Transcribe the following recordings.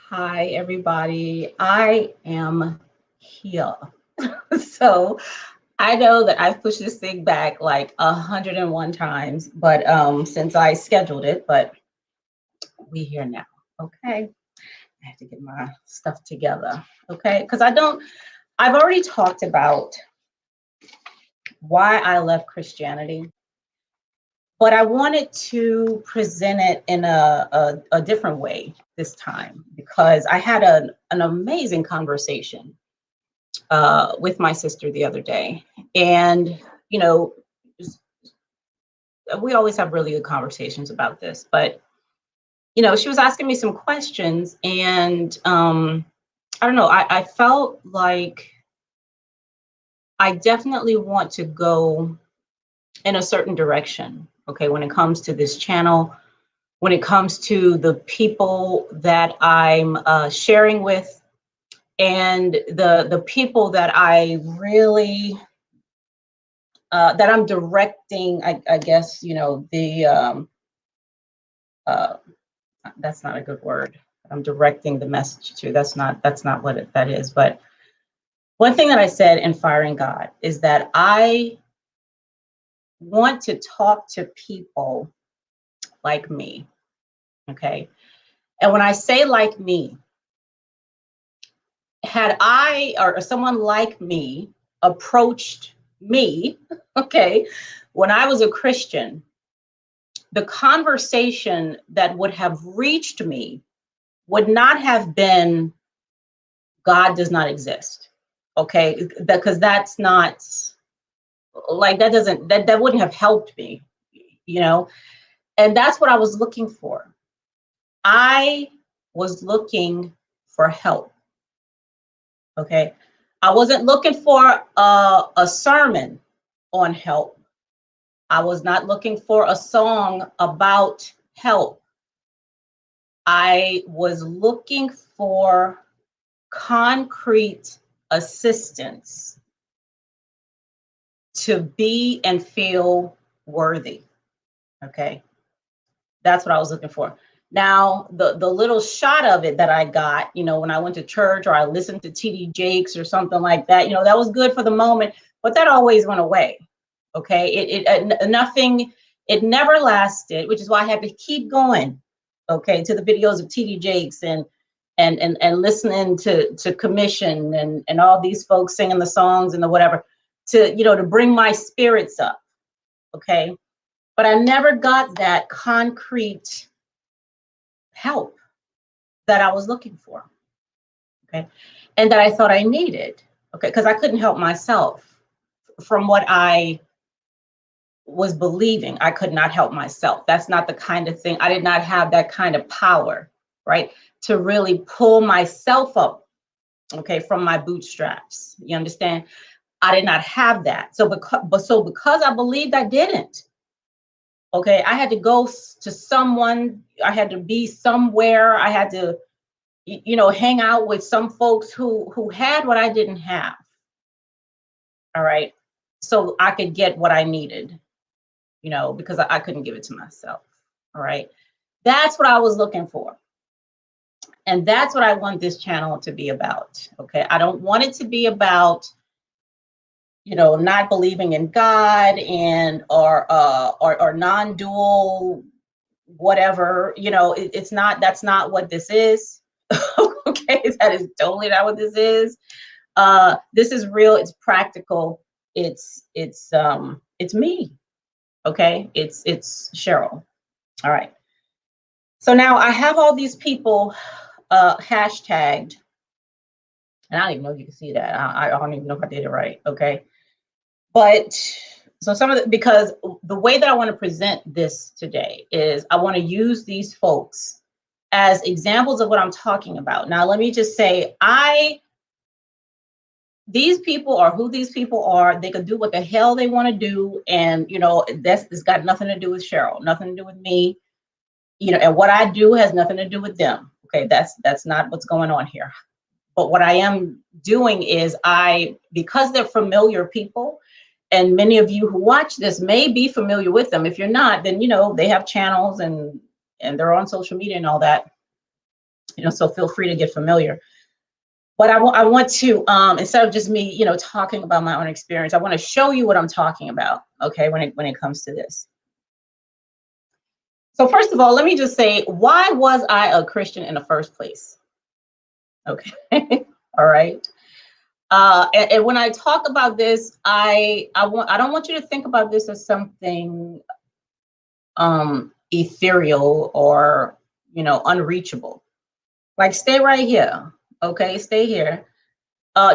Hi, everybody. I am here. So I know that I've pushed this thing back like 101 times, but since I scheduled it, but we here now. Okay. I have to get my stuff together. Okay. Because I've already talked about why I left Christianity, but I wanted to present it in a different way this time because I had an amazing conversation with my sister the other day. And, you know, we always have really good conversations about this, but, she was asking me some questions. And I don't know, I felt like I definitely want to go in a certain direction, okay, when it comes to this channel, when it comes to the people that I'm sharing with, and the people that I really that I'm directing, I guess, uh, that's not a good word. I'm directing the message to. That's not what that is. But one thing that I said in Firing God is that I want to talk to people like me. Okay. And when I say like me, had I or someone like me approached me, okay, when I was a Christian, the conversation that would have reached me would not have been God does not exist. Okay. Because that's not like that wouldn't have helped me, you know. And that's what I was looking for. I was looking for help. Okay. I wasn't looking for a sermon on help. I was not looking for a song about help. I was looking for concrete assistance to be and feel worthy. Okay. That's what I was looking for. Now, the little shot of it that I got, when I went to church or I listened to TD Jakes or something like that, that was good for the moment, but that always went away. Okay. Nothing, it never lasted, which is why I had to keep going. Okay. To the videos of TD Jakes and listening to Commission and all these folks singing the songs and the whatever to bring my spirits up. Okay. But I never got that concrete help that I was looking for. Okay. And that I thought I needed. Okay. Because I couldn't help myself from what I was believing. I could not help myself. That's not the kind of thing. I did not have that kind of power, right? To really pull myself up, okay, from my bootstraps. You understand? I did not have that. So because I believed I didn't, okay, I had to go to someone, I had to be somewhere, I had to, hang out with some folks who had what I didn't have. All right. So I could get what I needed, because I couldn't give it to myself. All right. That's what I was looking for. And that's what I want this channel to be about. Okay. I don't want it to be about, not believing in God and or non-dual whatever, it's not, that's not what this is. Okay, that is totally not what this is. This is real, it's practical, it's me. Okay, it's Cheryl. All right. So now I have all these people hashtagged, and I don't even know if you can see that. I don't even know if I did it right. Okay. But so because the way that I want to present this today is I want to use these folks as examples of what I'm talking about. Now, let me just say, these people are who these people are. They can do what the hell they want to do. And, it's got nothing to do with Cheryl, nothing to do with me, and what I do has nothing to do with them. Okay. That's not what's going on here. But what I am doing is because they're familiar people, and many of you who watch this may be familiar with them. If you're not, then, they have channels and they're on social media and all that. So feel free to get familiar. But I want to, instead of just me, talking about my own experience, I want to show you what I'm talking about, okay, when it comes to this. So first of all, let me just say, why was I a Christian in the first place? Okay, all right. And when I talk about this, I don't want you to think about this as something ethereal or unreachable. Like, stay right here, okay? Stay here.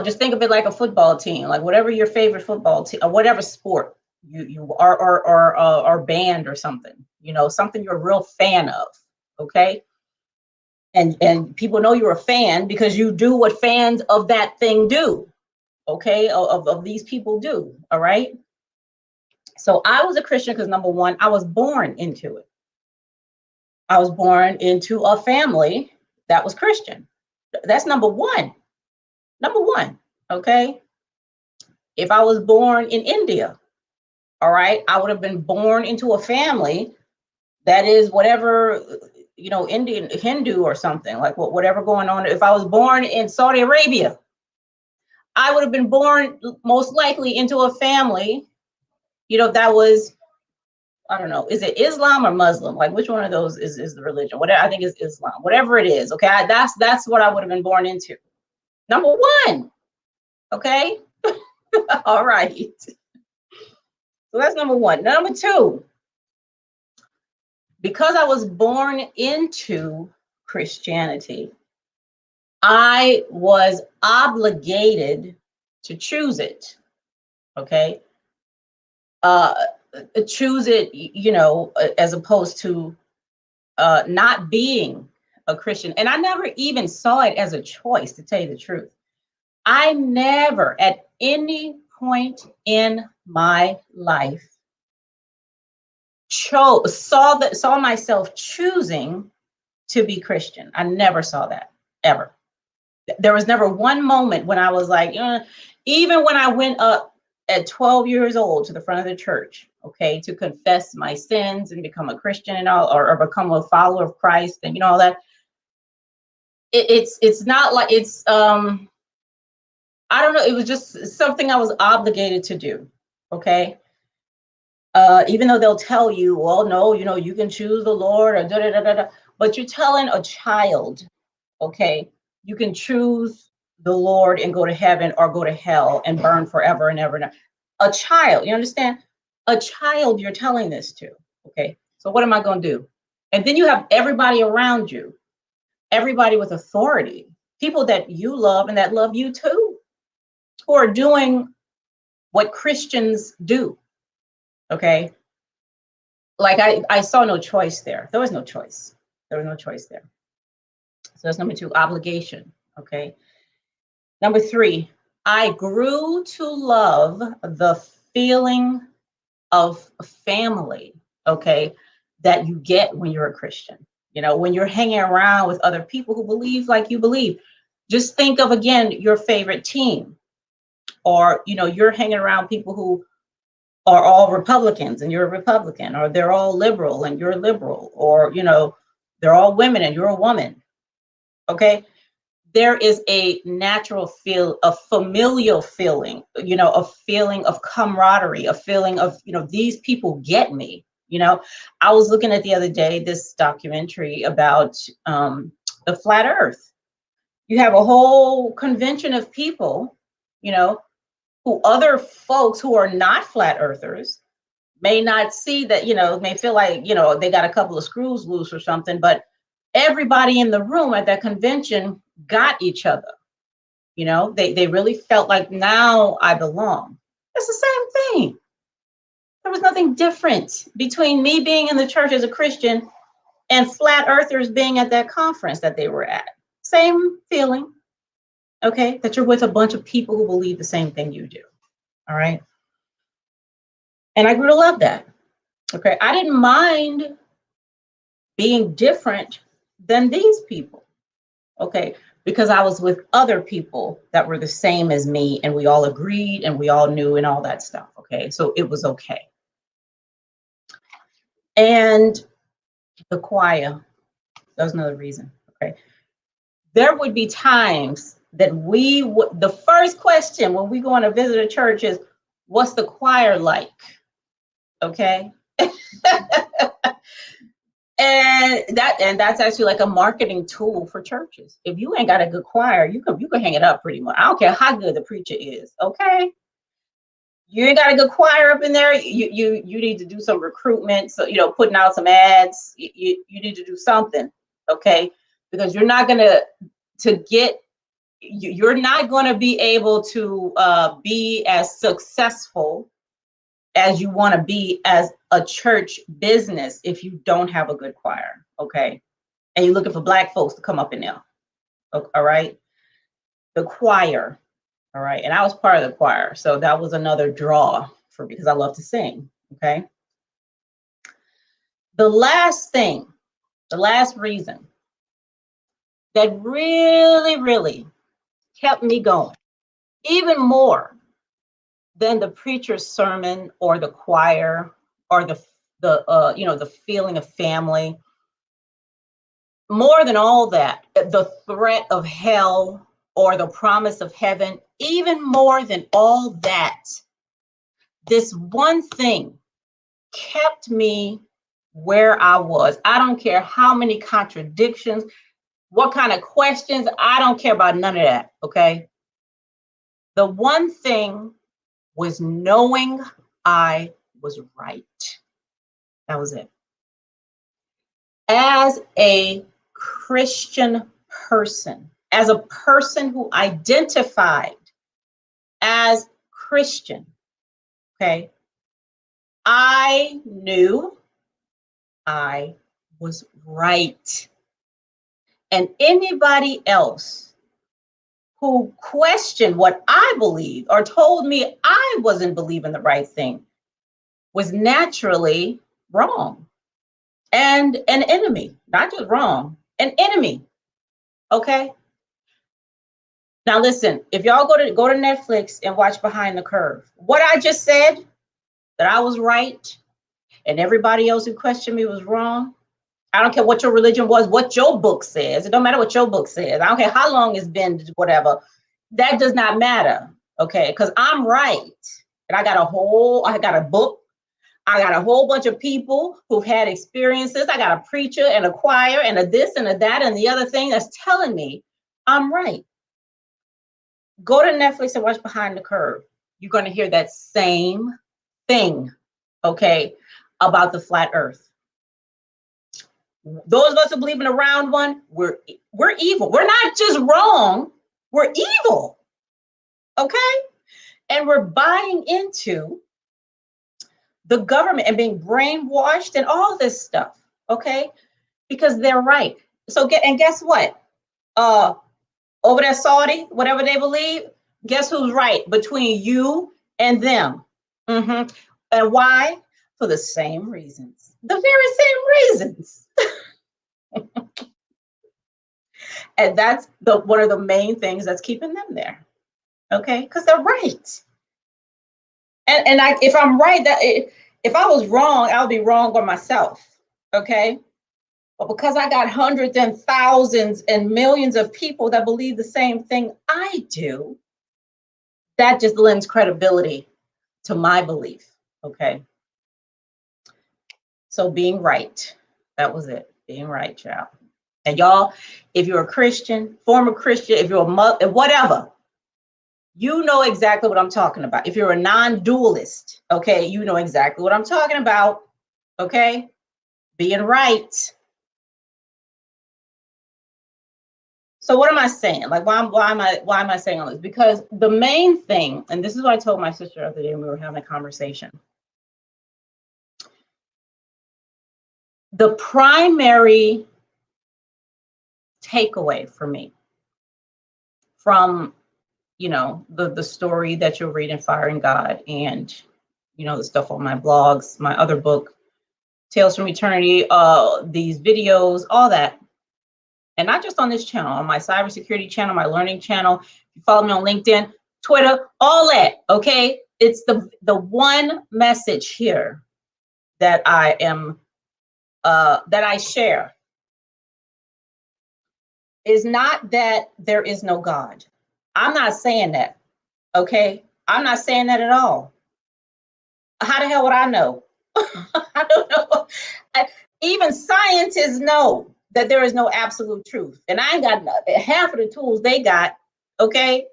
Just think of it like a football team, like whatever your favorite football team or whatever sport you are, or band or something, something you're a real fan of, okay? And people know you're a fan because you do what fans of that thing do, okay? Of these people do, all right? So I was a Christian because, number one, I was born into it. I was born into a family that was Christian. That's number one. Number one, okay? If I was born in India, all right, I would have been born into a family that is whatever, Indian, Hindu or something, like whatever going on. If I was born in Saudi Arabia, I would have been born most likely into a family, that was, I don't know, is it Islam or Muslim? Like, which one of those is the religion? Whatever, I think it's Islam, whatever it is. Okay, that's what I would have been born into. Number one, okay, all right. So that's number one. Number two, because I was born into Christianity, I was obligated to choose it. Okay, choose it, as opposed to not being a Christian. And I never even saw it as a choice, to tell you the truth. I never, at any point in my life, saw myself choosing to be Christian. I never saw that, ever. There was never one moment when I was like, even when I went up at 12 years old to the front of the church, okay, to confess my sins and become a Christian and all, or become a follower of Christ and all that. It's not like it's I don't know, it was just something I was obligated to do, okay? Even though they'll tell you, well, no, you can choose the Lord, or da da da da da, but you're telling a child, okay, you can choose the Lord and go to heaven or go to hell and burn forever and ever and ever. A child, you understand? A child you're telling this to, okay? So what am I going to do? And then you have everybody around you, everybody with authority, people that you love and that love you too, who are doing what Christians do, okay? Like I saw no choice there. There was no choice. There was no choice there. So that's number two, obligation, okay? Number three, I grew to love the feeling of family, okay, that you get when you're a Christian. When you're hanging around with other people who believe like you believe. Just think of, again, your favorite team, or you're hanging around people who are all Republicans and you're a Republican, or they're all liberal and you're a liberal, or they're all women and you're a woman, okay? There is a natural feel, a familial feeling, a feeling of camaraderie, a feeling of, these people get me. I was looking at the other day this documentary about the flat Earth. You have a whole convention of people, who other folks who are not flat earthers may not see, that, may feel like, they got a couple of screws loose or something, but everybody in the room at that convention got each other. They really felt like, now I belong. It's the same thing. There was nothing different between me being in the church as a Christian and flat earthers being at that conference that they were at. Same feeling, okay, that you're with a bunch of people who believe the same thing you do. All right. And I grew to love that. Okay. I didn't mind being different than these people. Okay. Because I was with other people that were the same as me, and we all agreed and we all knew and all that stuff. Okay. So it was okay. And the choir, that was another reason. Okay. there would be times that we would, the first question when we go on a visit a church is, what's the choir like? Okay. And that's actually like a marketing tool for churches. If you ain't got a good choir, you can hang it up pretty much. I don't care how good the preacher is. Okay. You ain't got a good choir up in there. You need to do some recruitment. So, putting out some ads. You need to do something. Okay. Because you're not gonna you're not going to be able to be as successful as you want to be as a church business if you don't have a good choir, okay? And you're looking for Black folks to come up in there, all right? The choir, all right? And I was part of the choir, so that was another draw for me because I love to sing, okay? The last reason that really, really kept me going, even more than the preacher's sermon or the choir or the feeling of family. More than all that, the threat of hell or the promise of heaven, even more than all that, this one thing kept me where I was. I don't care how many contradictions, what kind of questions, I don't care about none of that, okay? The one thing was knowing I was right. That was it. As a Christian person, as a person who identified as Christian, okay, I knew I was right. And anybody else who questioned what I believed or told me I wasn't believing the right thing was naturally wrong and an enemy, not just wrong, an enemy. Okay. Now listen, if y'all go to Netflix and watch Behind the Curve, what I just said, that I was right and everybody else who questioned me was wrong. I don't care what your religion was, what your book says. It don't matter what your book says. I don't care how long it's been, whatever. That does not matter. Okay. Because I'm right. And I got a book. I got a whole bunch of people who've had experiences. I got a preacher and a choir and a this and a that and the other thing that's telling me I'm right. Go to Netflix and watch Behind the Curve. You're going to hear that same thing, okay, about the flat earth. Those of us who believe in a round one, we're evil. We're not just wrong, we're evil, okay? And we're buying into the government and being brainwashed and all this stuff, okay? Because they're right. So guess what? Over there, Saudi, whatever they believe, guess who's right between you and them? Mm-hmm. And why? For the same reasons, the very same reasons. And that's one of the main things that's keeping them there. Okay, because they're right. And if I'm right, if I was wrong, I'll be wrong by myself. Okay. But because I got hundreds and thousands and millions of people that believe the same thing I do, that just lends credibility to my belief. Okay. So being right, that was it. Being right, child. And y'all, if you're a Christian, former Christian, if you're a mother, whatever, you know exactly what I'm talking about. If you're a non-dualist, okay, you know exactly what I'm talking about. Okay. Being right. So what am I saying? Like, why am I saying all this? Because the main thing, and this is what I told my sister the other day when we were having a conversation. The primary takeaway for me from, the story that you'll read in Fire and God and, the stuff on my blogs, my other book, Tales from Eternity, these videos, all that. And not just on this channel, on my cybersecurity channel, my learning channel. You follow me on LinkedIn, Twitter, all that, okay? It's the one message here that I am, that I share. is not that there is no God. I'm not saying that. Okay. I'm not saying that at all. How the hell would I know? I don't know. Even scientists know that there is no absolute truth. And I ain't got half of the tools they got. Okay.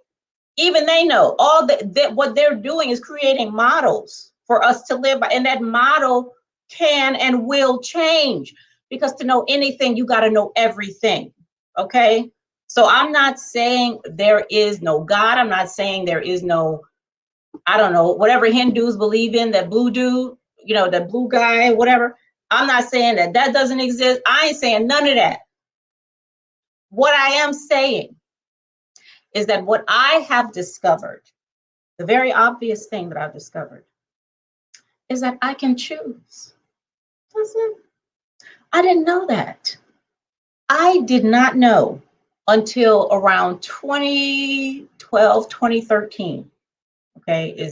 Even they know all that what they're doing is creating models for us to live by. And that model can and will change, because to know anything, you got to know everything. Okay. So I'm not saying there is no God. I'm not saying there is no, I don't know, whatever Hindus believe in, that blue dude, that blue guy, whatever. I'm not saying that that doesn't exist. I ain't saying none of that. What I am saying is that what I have discovered, the very obvious thing that I've discovered, is that I can choose. That's it. I didn't know that. I did not know until around 2012, 2013. Okay,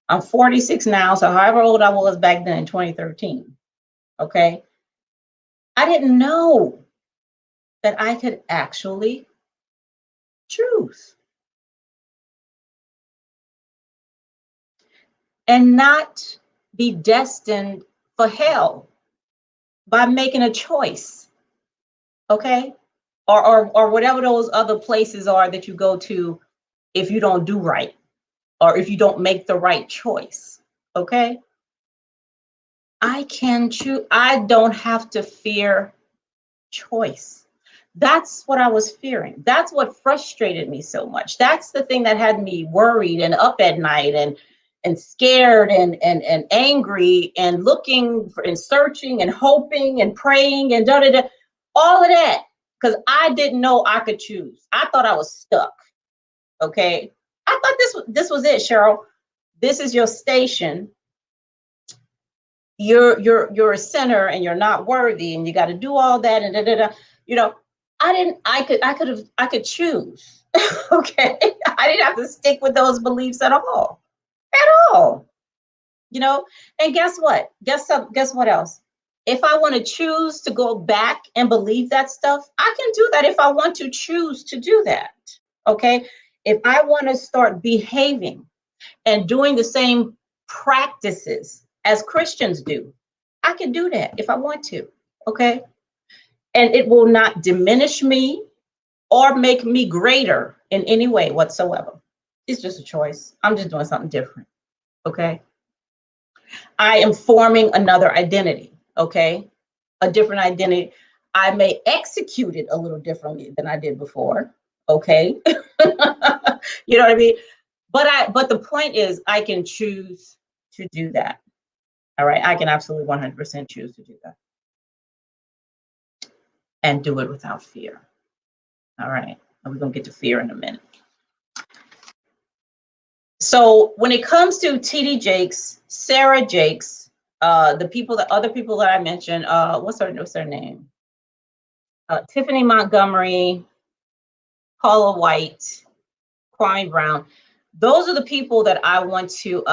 I'm 46 now, so however old I was back then in 2013. Okay, I didn't know that I could actually choose and not be destined for hell by making a choice. Okay, or whatever those other places are that you go to if you don't do right, or if you don't make the right choice. Okay, I can choose. I don't have to fear choice. That's what I was fearing. That's what frustrated me so much. That's the thing that had me worried and up at night and scared and angry and looking for and searching and hoping and praying and da da da, all of that, because I didn't know I could choose. I thought I was stuck. Okay, I thought this was it, Cheryl. This is your station. You're a sinner and you're not worthy and you got to do all that and da da da. I could choose. Okay, I didn't have to stick with those beliefs at all. At all. And guess what? Guess what else? If I want to choose to go back and believe that stuff, I can do that if I want to choose to do that. Okay, if I want to start behaving and doing the same practices as Christians do, I can do that if I want to. Okay, and it will not diminish me or make me greater in any way whatsoever. It's just a choice. I'm just doing something different. Okay, I am forming another identity. Okay, a different identity. I may execute it a little differently than I did before. Okay, you know what I mean? But the point is, I can choose to do that. All right, I can absolutely 100% choose to do that and do it without fear. All right, and we're gonna get to fear in a minute. So when it comes to TD Jakes, Sarah Jakes, the other people that I mentioned, what's her name? Tiffany Montgomery, Paula White, Kwame Brown. Those are the people that I want to,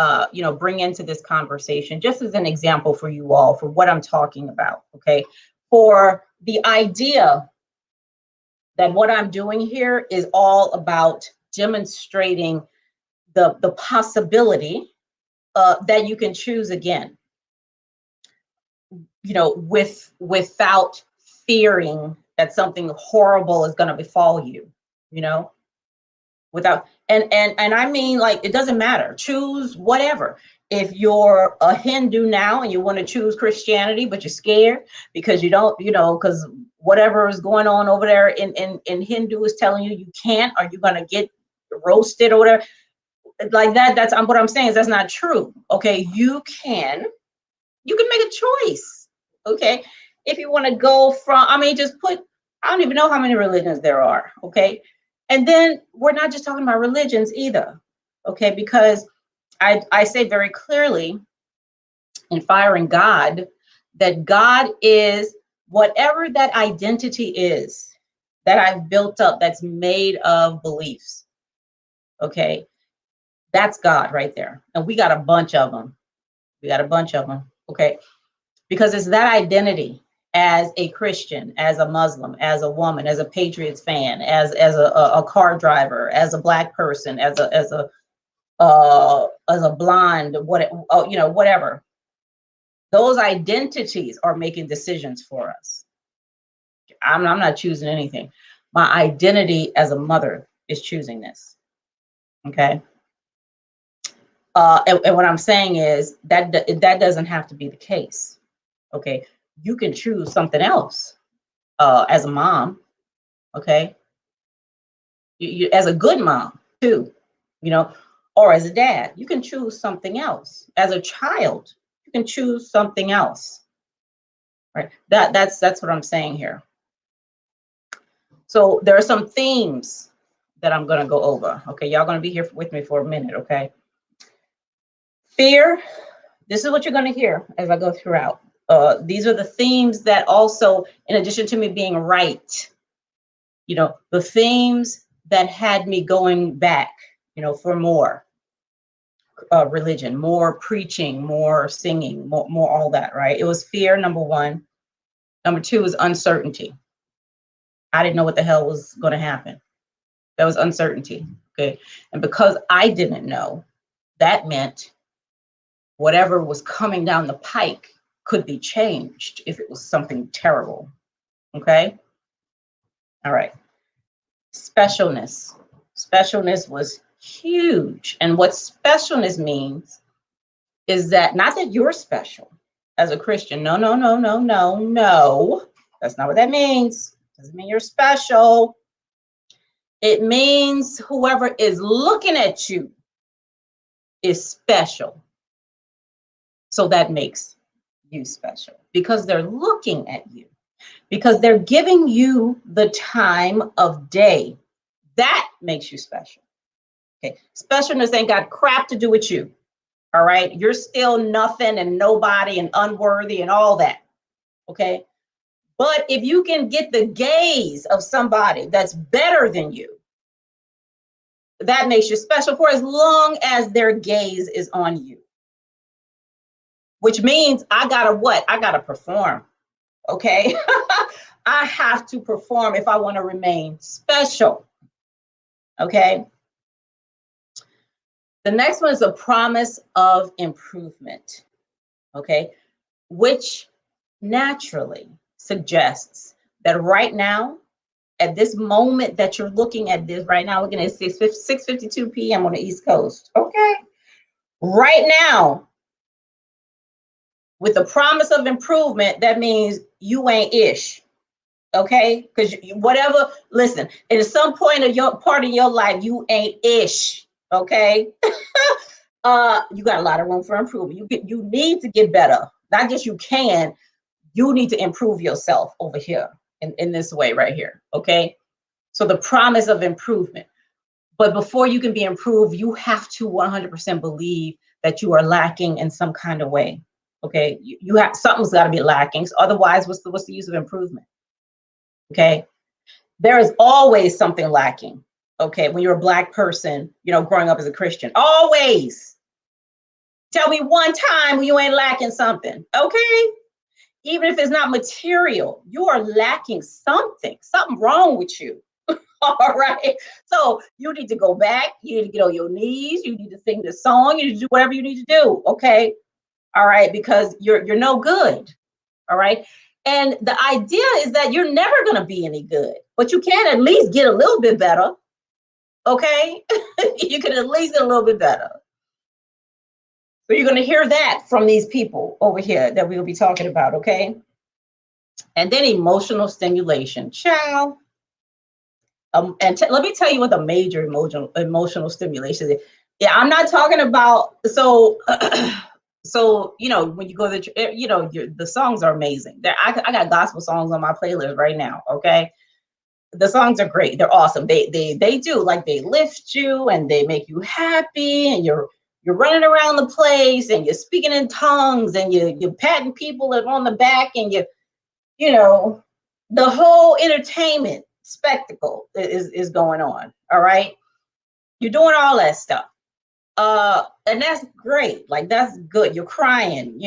bring into this conversation, just as an example for you all, for what I'm talking about, okay? For the idea that what I'm doing here is all about demonstrating the possibility that you can choose again, without fearing that something horrible is going to befall you, without and I mean, like, it doesn't matter. Choose whatever. If you're a Hindu now and you want to choose Christianity, but you're scared because you don't, because whatever is going on over there in Hindu is telling you you can't, or you're going to get roasted or whatever, like that. That's what I'm saying is that's not true. Okay, you can make a choice. Okay, if you want to go from, just put, I don't even know how many religions there are. Okay, and then we're not just talking about religions either. Okay, because I say very clearly in Firing God that God is whatever that identity is that I've built up, that's made of beliefs. Okay, that's God right there. And we got a bunch of them. Okay, because it's that identity. as a Christian, as a Muslim, as a woman, as a Patriots fan, as a car driver, as a Black person, as a blonde, whatever. Those identities are making decisions for us. I'm not choosing anything. My identity as a mother is choosing this. Okay. And what I'm saying is that doesn't have to be the case. Okay. You can choose something else as a mom. Okay. You as a good mom too, or as a dad, you can choose something else. As a child, you can choose something else. Right. That's what I'm saying here. So there are some themes that I'm going to go over. Okay, y'all going to be here with me for a minute. Okay. Fear. This is what you're going to hear as I go throughout. These are the themes that also, in addition to me being right, the themes that had me going back, for more religion, more preaching, more singing, more all that, right? It was fear, number one. Number two is uncertainty. I didn't know what the hell was going to happen. That was uncertainty. Okay. And because I didn't know, that meant whatever was coming down the pike could be changed if it was something terrible. Okay. All right. Specialness. Specialness was huge. And what specialness means is that not that you're special as a Christian. No. That's not what that means. Doesn't mean you're special. It means whoever is looking at you is special. So that makes you special because they're looking at you, because they're giving you the time of day. That makes you special. Okay. Specialness ain't got crap to do with you. All right. You're still nothing and nobody and unworthy and all that. Okay. But if you can get the gaze of somebody that's better than you, that makes you special for as long as their gaze is on you. Which means I gotta perform. Okay. I have to perform if I want to remain special. Okay. The next one is a promise of improvement. Okay. Which naturally suggests that right now, at this moment that you're looking at this right now, looking at 6:52 p.m. on the East Coast. Okay. Right now, with the promise of improvement, that means you ain't ish. Okay. Because whatever, listen, at some point of your part of your life, you ain't ish. Okay. You got a lot of room for improvement. You need to get better. Not just you can, you need to improve yourself over here in this way right here. Okay. So the promise of improvement. But before you can be improved, you have to 100% believe that you are lacking in some kind of way. Okay. You have, something's got to be lacking. So otherwise, what's the use of improvement? Okay. There is always something lacking. Okay. When you're a Black person, growing up as a Christian, always. Tell me one time when you ain't lacking something. Okay. Even if it's not material, you are lacking something wrong with you. All right. So you need to go back. You need to get on your knees. You need to sing the song. You need to do whatever you need to do. Okay. All right. Because you're no good. All right. And the idea is that you're never going to be any good, but you can at least get a little bit better. Okay. You can at least get a little bit better. So you're going to hear that from these people over here that we'll be talking about. Okay. And then emotional stimulation. Ciao. And let me tell you what the major emotional stimulation is. Yeah, I'm not talking about, so when you go to, the songs are amazing. I got gospel songs on my playlist right now. Okay. The songs are great. They're awesome. They do, like, they lift you and they make you happy, and you're running around the place and you're speaking in tongues and you're patting people on the back, and the whole entertainment spectacle is going on. All right. You're doing all that stuff. And that's great. Like, that's good. You're crying,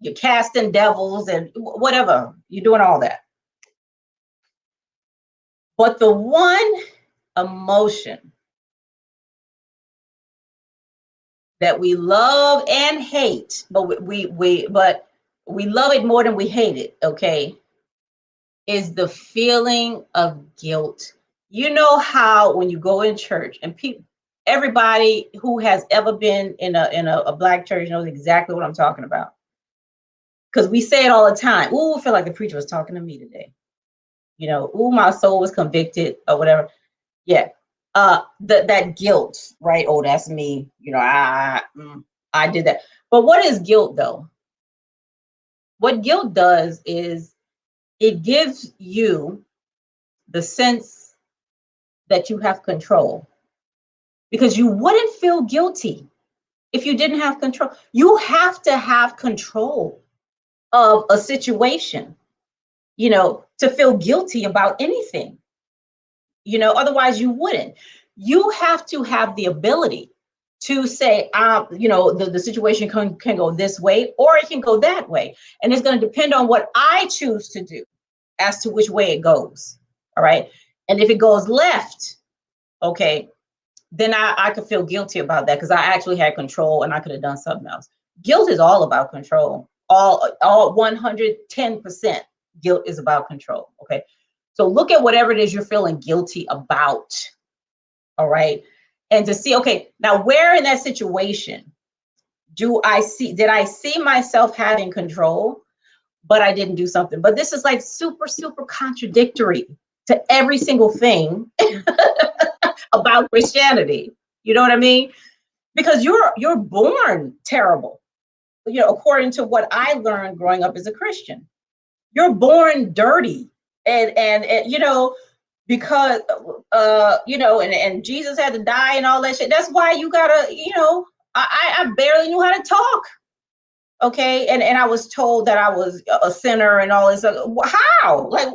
you're casting devils and whatever. You're doing all that. But the one emotion that we love and hate, but we love it more than we hate it, okay, is the feeling of guilt. You know how when you go in church and everybody who has ever been in a black church knows exactly what I'm talking about. Because we say it all the time. Ooh, I feel like the preacher was talking to me today. You know, ooh, my soul was convicted or whatever. Yeah. That guilt, right? Oh, that's me. You know, I did that. But what is guilt though? What guilt does is it gives you the sense that you have control, because you wouldn't feel guilty if you didn't have control. You have to have control of a situation, you know, to feel guilty about anything, you know, otherwise you wouldn't. You have to have the ability to say, you know, the situation can go this way or it can go that way. And it's going to depend on what I choose to do as to which way it goes. All right. And if it goes left, okay, then I could feel guilty about that because I actually had control and I could have done something else. Guilt is all about control. All 110% guilt is about control. Okay. So look at whatever it is you're feeling guilty about. All right. And to see, okay, now where in that situation did I see myself having control, but I didn't do something? But this is like super, super contradictory to every single thing about Christianity. You know what I mean? Because you're born terrible. You know, according to what I learned growing up as a Christian, you're born dirty, and you know, because you know, and Jesus had to die and all that shit. That's why you gotta, you know, I barely knew how to talk. Okay, and I was told that I was a sinner and all this. How? Like,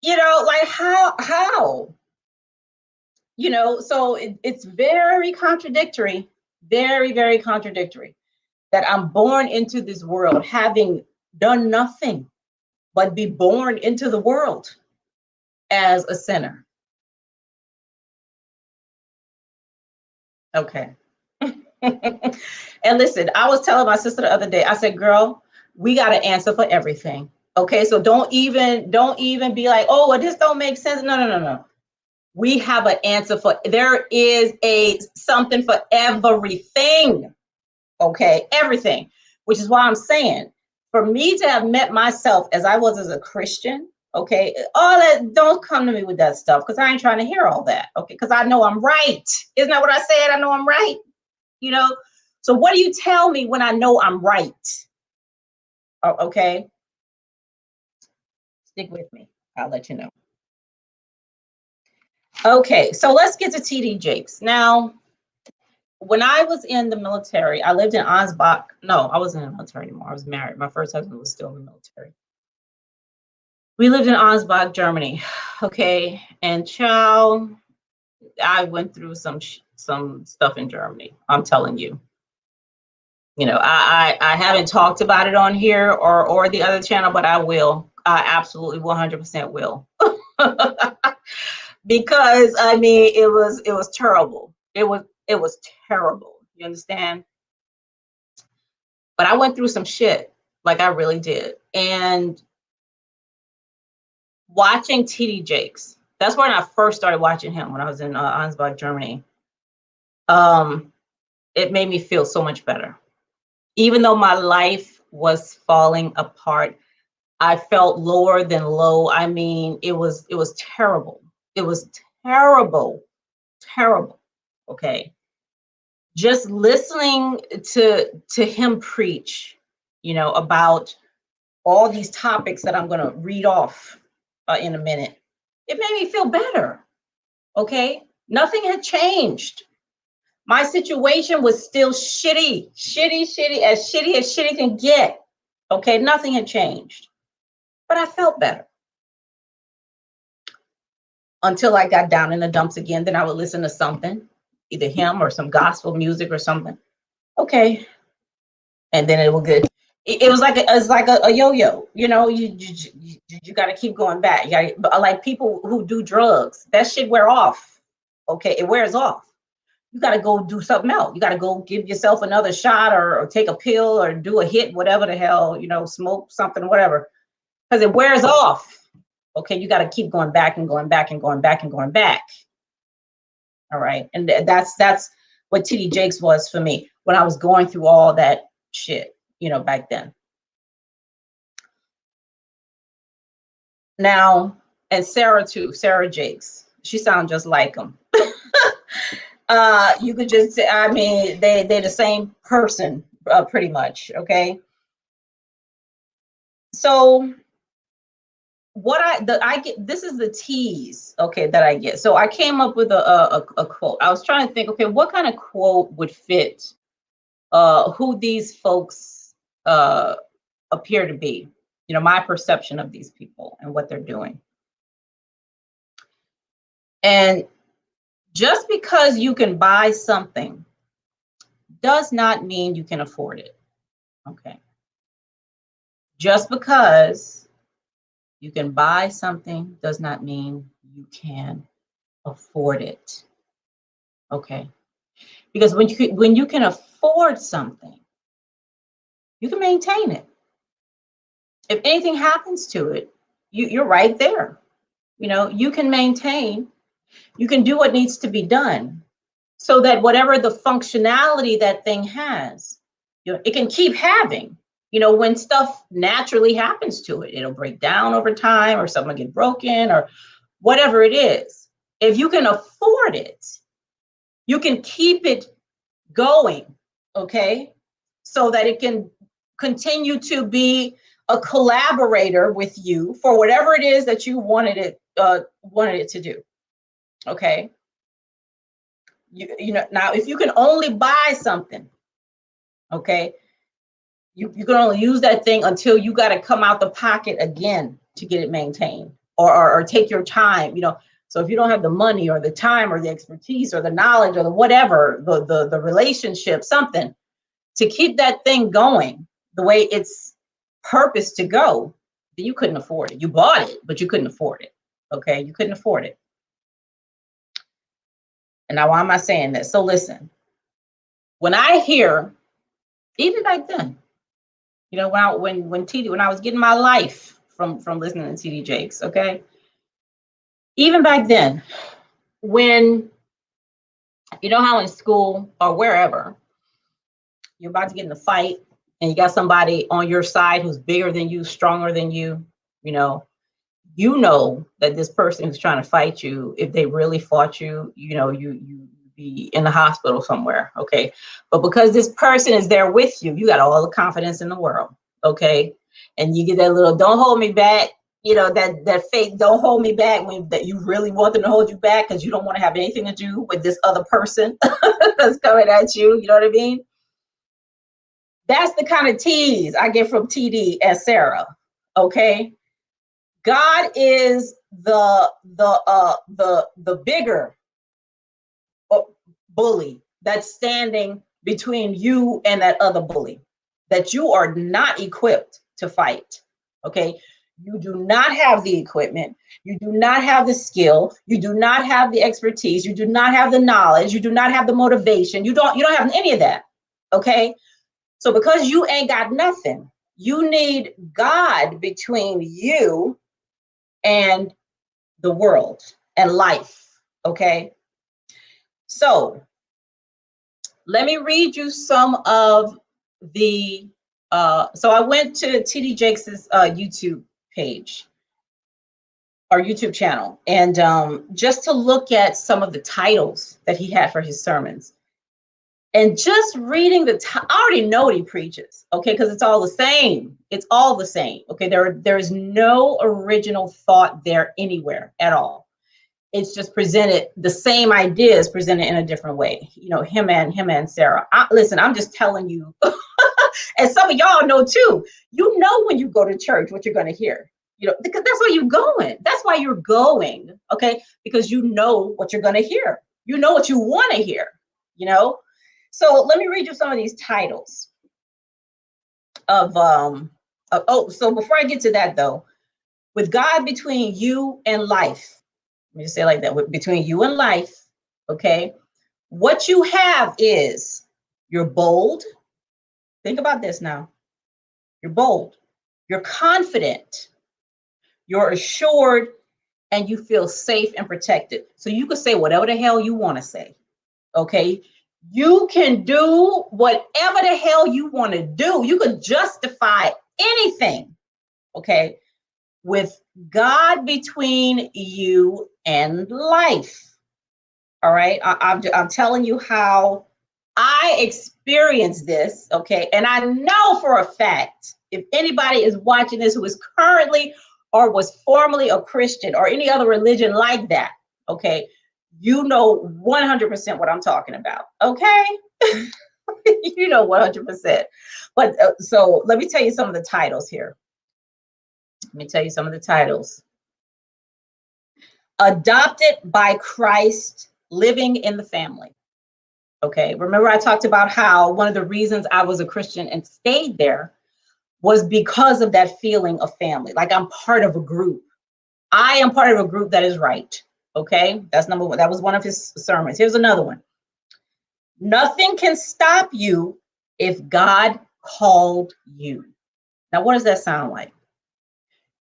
you know, like how? You know, so it's very contradictory, very, very contradictory that I'm born into this world having done nothing but be born into the world as a sinner. Okay. And listen, I was telling my sister the other day, I said, girl, we got to answer for everything. Okay. So don't even be like, oh, well, this don't make sense. No, no, no, no. We have an answer for, there is something for everything. Okay, everything, which is why I'm saying, for me to have met myself as I was as a Christian, okay, all that, don't come to me with that stuff because I ain't trying to hear all that, okay, because I know I'm right. Isn't that what I said? I know I'm right, you know? So what do you tell me when I know I'm right? Okay, stick with me. I'll let you know. Okay, so let's get to TD Jakes. Now, when I was in the military, I lived in Ansbach. No, I wasn't in the military anymore. I was married. My first husband was still in the military. We lived in Ansbach, Germany. Okay, and child, I went through some stuff in Germany. I'm telling you. You know, I haven't talked about it on here or the other channel, but I will. I absolutely 100% will. Because I mean, it was terrible. It was terrible. You understand? But I went through some shit, like I really did. And watching TD Jakes, that's when I first started watching him, when I was in Ansbach, Germany. It made me feel so much better. Even though my life was falling apart, I felt lower than low. I mean, it was terrible. It was terrible, terrible. Okay. Just listening to him preach, you know, about all these topics that I'm going to read off in a minute, it made me feel better. Okay. Nothing had changed. My situation was still shitty as shitty can get. Okay. Nothing had changed, but I felt better until I got down in the dumps again. Then I would listen to something, either him or some gospel music or something. Okay. And then it will get, it was like a yo-yo, you know, you got to keep going back. You gotta, like people who do drugs, that shit wear off. Okay. It wears off. You got to go do something else. You got to go give yourself another shot or take a pill or do a hit, whatever the hell, you know, smoke something, whatever, because it wears off. Okay. You got to keep going back and going back and going back and going back. All right. And that's what TD Jakes was for me when I was going through all that shit, you know, back then. Now, and Sarah too, Sarah Jakes, she sounds just like him. You could just, I mean, they're the same person, pretty much. Okay. So what I get, this is the tease, okay, that I get. So I came up with a quote. I was trying to think, okay, what kind of quote would fit who these folks appear to be, you know, my perception of these people and what they're doing. And just because you can buy something does not mean you can afford it. Okay. Just because you can buy something does not mean you can afford it. Okay. Because when you can afford something, you can maintain it. If anything happens to it, you're right there. You know, you can maintain, you can do what needs to be done so that whatever the functionality that thing has, you know, it can keep having. You know, when stuff naturally happens to it, it'll break down over time or something get broken or whatever it is. If you can afford it, you can keep it going, okay? So that it can continue to be a collaborator with you for whatever it is that you wanted it to do, okay? You know, now if you can only buy something, okay, you can only use that thing until you got to come out the pocket again to get it maintained or take your time, you know. So if you don't have the money or the time or the expertise or the knowledge or the whatever, the relationship, something to keep that thing going the way it's purposed to go, then you couldn't afford it. You bought it, but you couldn't afford it. Okay, you couldn't afford it. And now why am I saying this? So listen, when I hear, even back then, you know, when I was getting my life from listening to TD Jakes, okay? Even back then, when, you know how in school or wherever, you're about to get in a fight and you got somebody on your side who's bigger than you, stronger than you know that this person who's trying to fight you, if they really fought you, you know, you be in the hospital somewhere, okay? But because this person is there with you, you got all the confidence in the world, okay? And you get that little, don't hold me back, you know, that fake, don't hold me back, when that you really want them to hold you back because you don't want to have anything to do with this other person that's coming at you, you know what I mean? That's the kind of tease I get from TD and Sarah, okay? God is the bigger bully that's standing between you and that other bully that you are not equipped to fight. Okay, you do not have the equipment, you do not have the skill, you do not have the expertise, you do not have the knowledge, you do not have the motivation, you don't have any of that. Okay, so because you ain't got nothing, you need God between you and the world and life. Okay, so let me read you some of the so I went to TD Jakes' YouTube page or YouTube channel, and just to look at some of the titles that he had for his sermons. And just reading I already know what he preaches, okay, because it's all the same. It's all the same, okay? There's no original thought there anywhere at all. It's just presented, the same ideas presented in a different way. You know, him and Sarah. Listen, I'm just telling you, and some of y'all know too. You know when you go to church what you're going to hear. You know, because that's why you're going. That's why you're going, okay? Because you know what you're going to hear. You know what you want to hear, you know? So let me read you some of these titles so before I get to that though, with God between you and life, let me just say it like that, between you and life, okay, what you have is you're bold. Think about this now. You're bold, you're confident, you're assured, and you feel safe and protected. So you can say whatever the hell you want to say, okay? You can do whatever the hell you want to do. You can justify anything, okay? With God between you and life, all right? I'm telling you how I experienced this, okay? And I know for a fact, if anybody is watching this who is currently or was formerly a Christian or any other religion like that, okay, you know 100% what I'm talking about, okay? You know 100%. But so let me tell you some of the titles here. Let me tell you some of the titles. Adopted by Christ, living in the family. Okay, remember I talked about how one of the reasons I was a Christian and stayed there was because of that feeling of family. Like I'm part of a group. I am part of a group that is right. Okay, that's number one. That was one of his sermons. Here's another one. Nothing can stop you if God called you. Now, what does that sound like?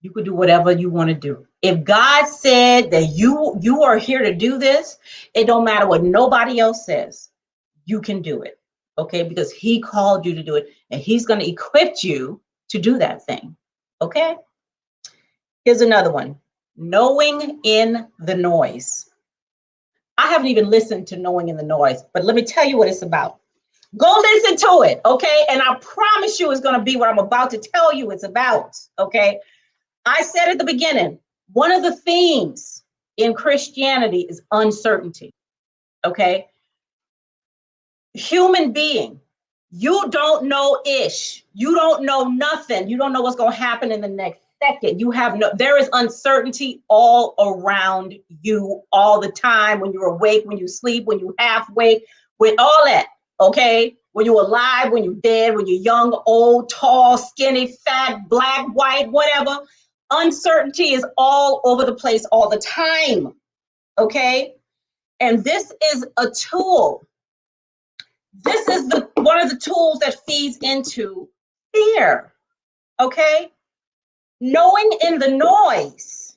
You could do whatever you want to do. If God said that you are here to do this, it don't matter what nobody else says. You can do it, okay? Because he called you to do it, and he's going to equip you to do that thing, okay? Here's another one. Knowing in the noise. I haven't even listened to Knowing in the Noise, but let me tell you what it's about. Go listen to it, okay? And I promise you it's going to be what I'm about to tell you it's about, okay? I said at the beginning, one of the themes in Christianity is uncertainty, okay? Human being, you don't know ish. You don't know nothing. You don't know what's going to happen in the next second. There is uncertainty all around you all the time, when you're awake, when you sleep, when you half wake, with all that, okay? When you're alive, when you're dead, when you're young, old, tall, skinny, fat, black, white, whatever. Uncertainty is all over the place all the time, okay? And this is a tool. This is one of the tools that feeds into fear, okay? Knowing in the noise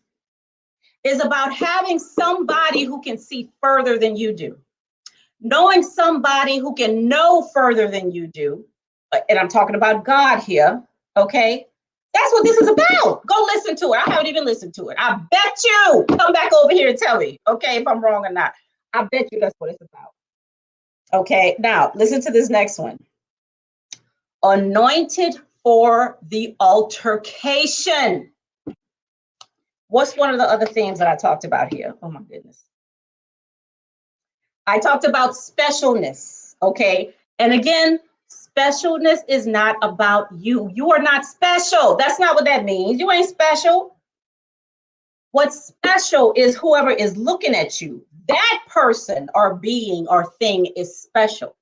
is about having somebody who can see further than you do. Knowing somebody who can know further than you do, and I'm talking about God here, okay? That's what this is about. Go listen to it. I haven't even listened to it. I bet you, come back over here and tell me, okay, if I'm wrong or not. I bet you that's what it's about. Okay, now listen to this next one. Anointed for the altercation. What's one of the other themes that I talked about here? Oh my goodness. I talked about specialness, okay? And again, specialness is not about you. You are not special. That's not what that means. You ain't special. What's special is whoever is looking at you. That person or being or thing is special.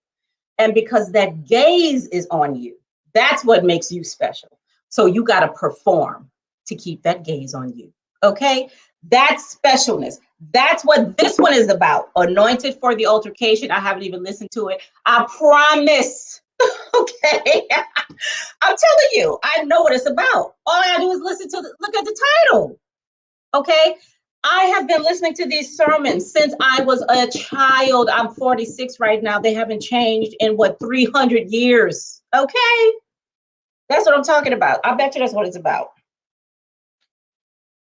And because that gaze is on you, that's what makes you special. So you got to perform to keep that gaze on you. Okay? That's specialness. That's what this one is about. Anointed for the altercation. I haven't even listened to it. I promise. Okay? I'm telling you, I know what it's about. All I gotta do is look at the title. Okay? I have been listening to these sermons since I was a child. I'm 46 right now. They haven't changed in 300 years. Okay? That's what I'm talking about. I bet you that's what it's about.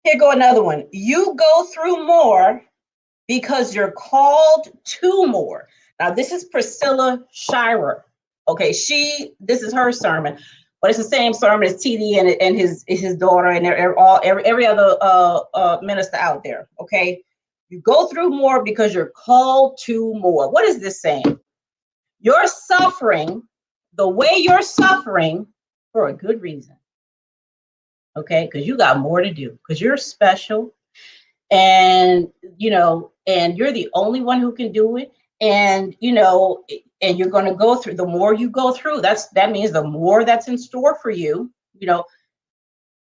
Here go another one. You go through more because you're called to more. Now, this is Priscilla Shirer. Okay, this is her sermon, but it's the same sermon as TD and his daughter and every other minister out there. Okay, you go through more because you're called to more. What is this saying? You're suffering the way you're suffering for a good reason. Okay, because you got more to do, because you're special, and you're the only one who can do it. And, you know, and you're going to go through, the more you go through, that means the more that's in store for you. You know,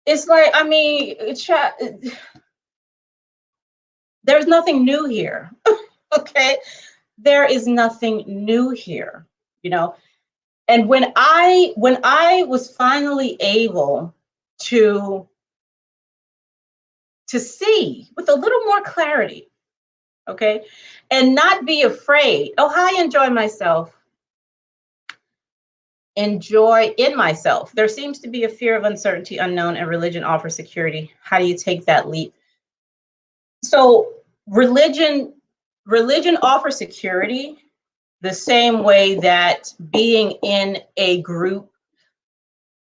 it's like, I mean, there's nothing new here. Okay. There is nothing new here, you know. And when I was finally able to see with a little more clarity, okay, and not be afraid. Oh, I enjoy myself. Enjoy in myself. There seems to be a fear of uncertainty, unknown, and religion offers security. How do you take that leap? So religion offers security the same way that being in a group,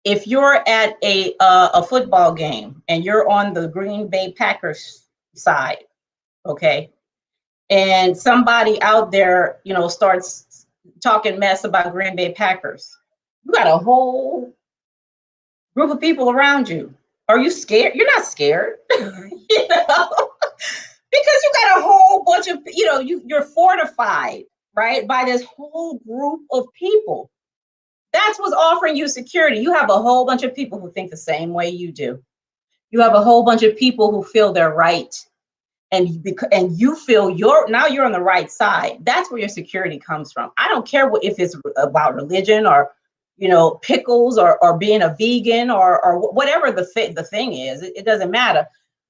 if you're at a football game and you're on the Green Bay Packers side, okay, and somebody out there, you know, starts talking mess about Green Bay Packers, you got a whole group of people around you. Are you scared? You're not scared, you know, because you got a whole bunch of, you know, you're fortified, right, by this whole group of people. That's what's offering you security. You have a whole bunch of people who think the same way you do. You have a whole bunch of people who feel they're right, and you feel you're on the right side. That's where your security comes from. I don't care if it's about religion or, you know, pickles or being a vegan or whatever the thing is. It doesn't matter.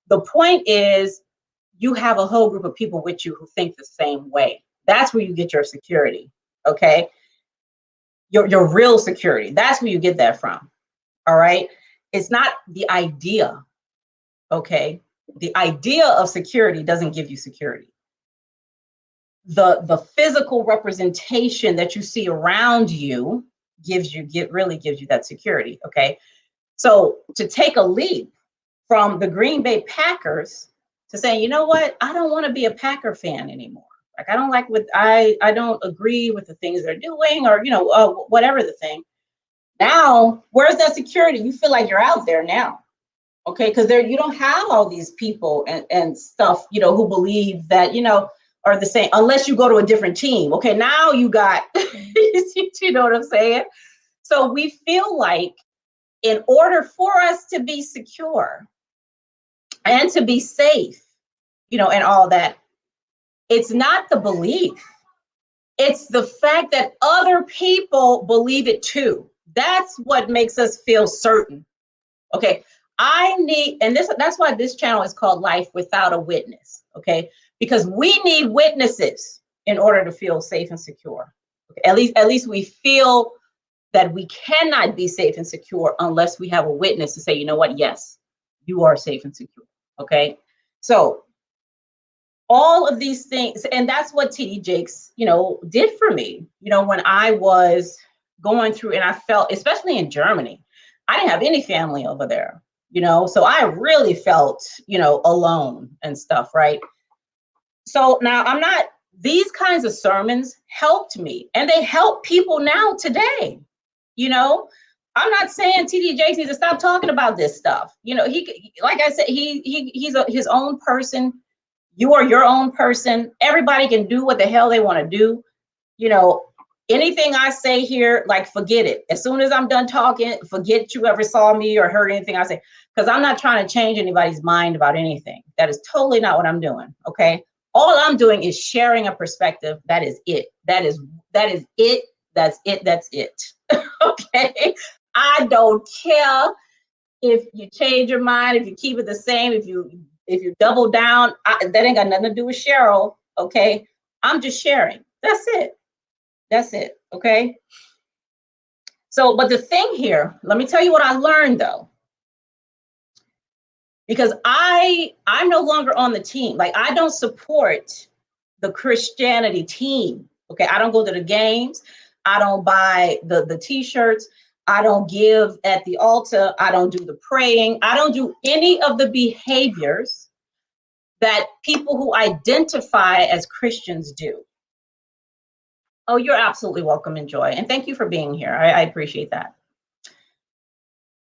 The point is, you have a whole group of people with you who think the same way. That's where you get your security. Okay. Your real security. That's where you get that from. All right. It's not the idea. Okay. The idea of security doesn't give you security. The physical representation that you see around you really gives you that security. Okay. So to take a leap from the Green Bay Packers to say, you know what, I don't want to be a Packer fan anymore. Like, I don't like what I don't agree with the things they're doing, or, you know, whatever the thing. Now, where's that security? You feel like you're out there now. Okay, because you don't have all these people and stuff, you know, who believe that, you know, are the same, unless you go to a different team. Okay, now you got, you know what I'm saying? So we feel like in order for us to be secure and to be safe, you know, and all that, it's not the belief. It's the fact that other people believe it too. That's what makes us feel certain. Okay, that's why this channel is called Life Without a Witness. Okay, because we need witnesses in order to feel safe and secure. Okay? At least we feel that we cannot be safe and secure unless we have a witness to say, you know what, yes, you are safe and secure. Okay, so all of these things, and that's what TD Jakes, you know, did for me. You know, when I was going through, and I felt, especially in Germany, I didn't have any family over there, you know, so I really felt, you know, alone and stuff, right? So now these kinds of sermons helped me, and they help people now today, you know. I'm not saying TD Jakes needs to stop talking about this stuff. You know, like I said, he's his own person. You are your own person. Everybody can do what the hell they want to do. You know, anything I say here, like, forget it. As soon as I'm done talking, forget you ever saw me or heard anything I say, because I'm not trying to change anybody's mind about anything. That is totally not what I'm doing. Okay. All I'm doing is sharing a perspective. That is it. That is it. That's it. That's it. Okay. I don't care if you change your mind, if you keep it the same, if you double down, that ain't got nothing to do with Cheryl. Okay. I'm just sharing. That's it. That's it. Okay. So, but the thing here, let me tell you what I learned though, because I'm no longer on the team. Like, I don't support the Christianity team. Okay. I don't go to the games. I don't buy the t-shirts. I don't give at the altar. I don't do the praying. I don't do any of the behaviors that people who identify as Christians do. Oh, you're absolutely welcome and Joy. And thank you for being here. I appreciate that.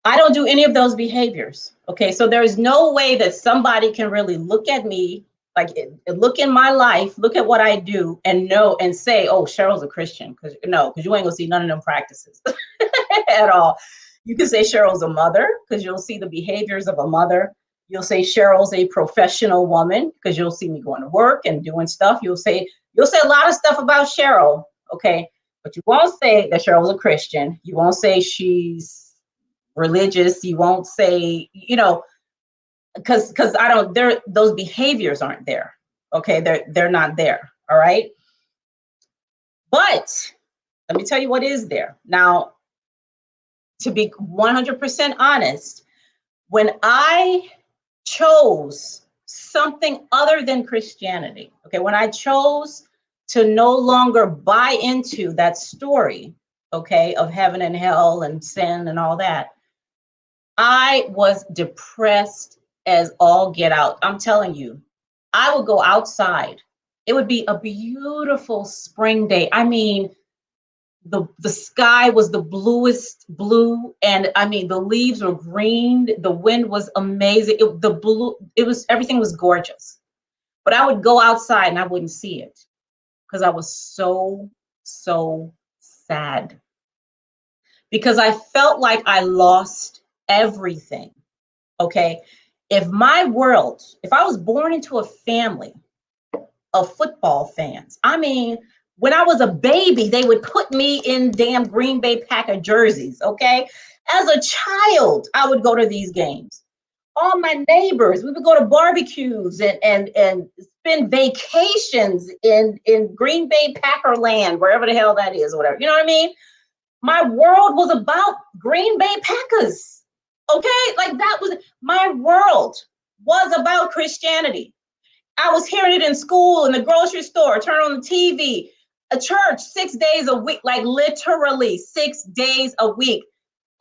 I don't do any of those behaviors. Okay, so there is no way that somebody can really look at me Like, look in my life, look at what I do, and know and say, oh, Cheryl's a Christian. Because no, because you ain't gonna see none of them practices at all. You can say Cheryl's a mother, because you'll see the behaviors of a mother. You'll say Cheryl's a professional woman, because you'll see me going to work and doing stuff. You'll say a lot of stuff about Cheryl, okay? But you won't say that Cheryl's a Christian. You won't say she's religious. You won't say, because I don't, those behaviors aren't there. Okay, they're not there. All right. But let me tell you what is there. Now, to be 100% honest, when I chose something other than Christianity, okay, when I chose to no longer buy into that story, okay, of heaven and hell and sin and all that, I was depressed as all get out. I'm telling you, I would go outside. It would be a beautiful spring day. I mean, the sky was the bluest blue, and I mean the leaves were green. The wind was amazing. Everything was gorgeous. But I would go outside and I wouldn't see it because I was so sad, because I felt like I lost everything. Okay. If I was born into a family of football fans, I mean, when I was a baby, they would put me in damn Green Bay Packer jerseys. Okay. As a child, I would go to these games. All my neighbors, we would go to barbecues and spend vacations in Green Bay Packer land, wherever the hell that is, or whatever. You know what I mean? My world was about Green Bay Packers. Okay, like that was my world, was about Christianity. I was hearing it in school, in the grocery store, turn on the TV, a church 6 days a week, like literally 6 days a week.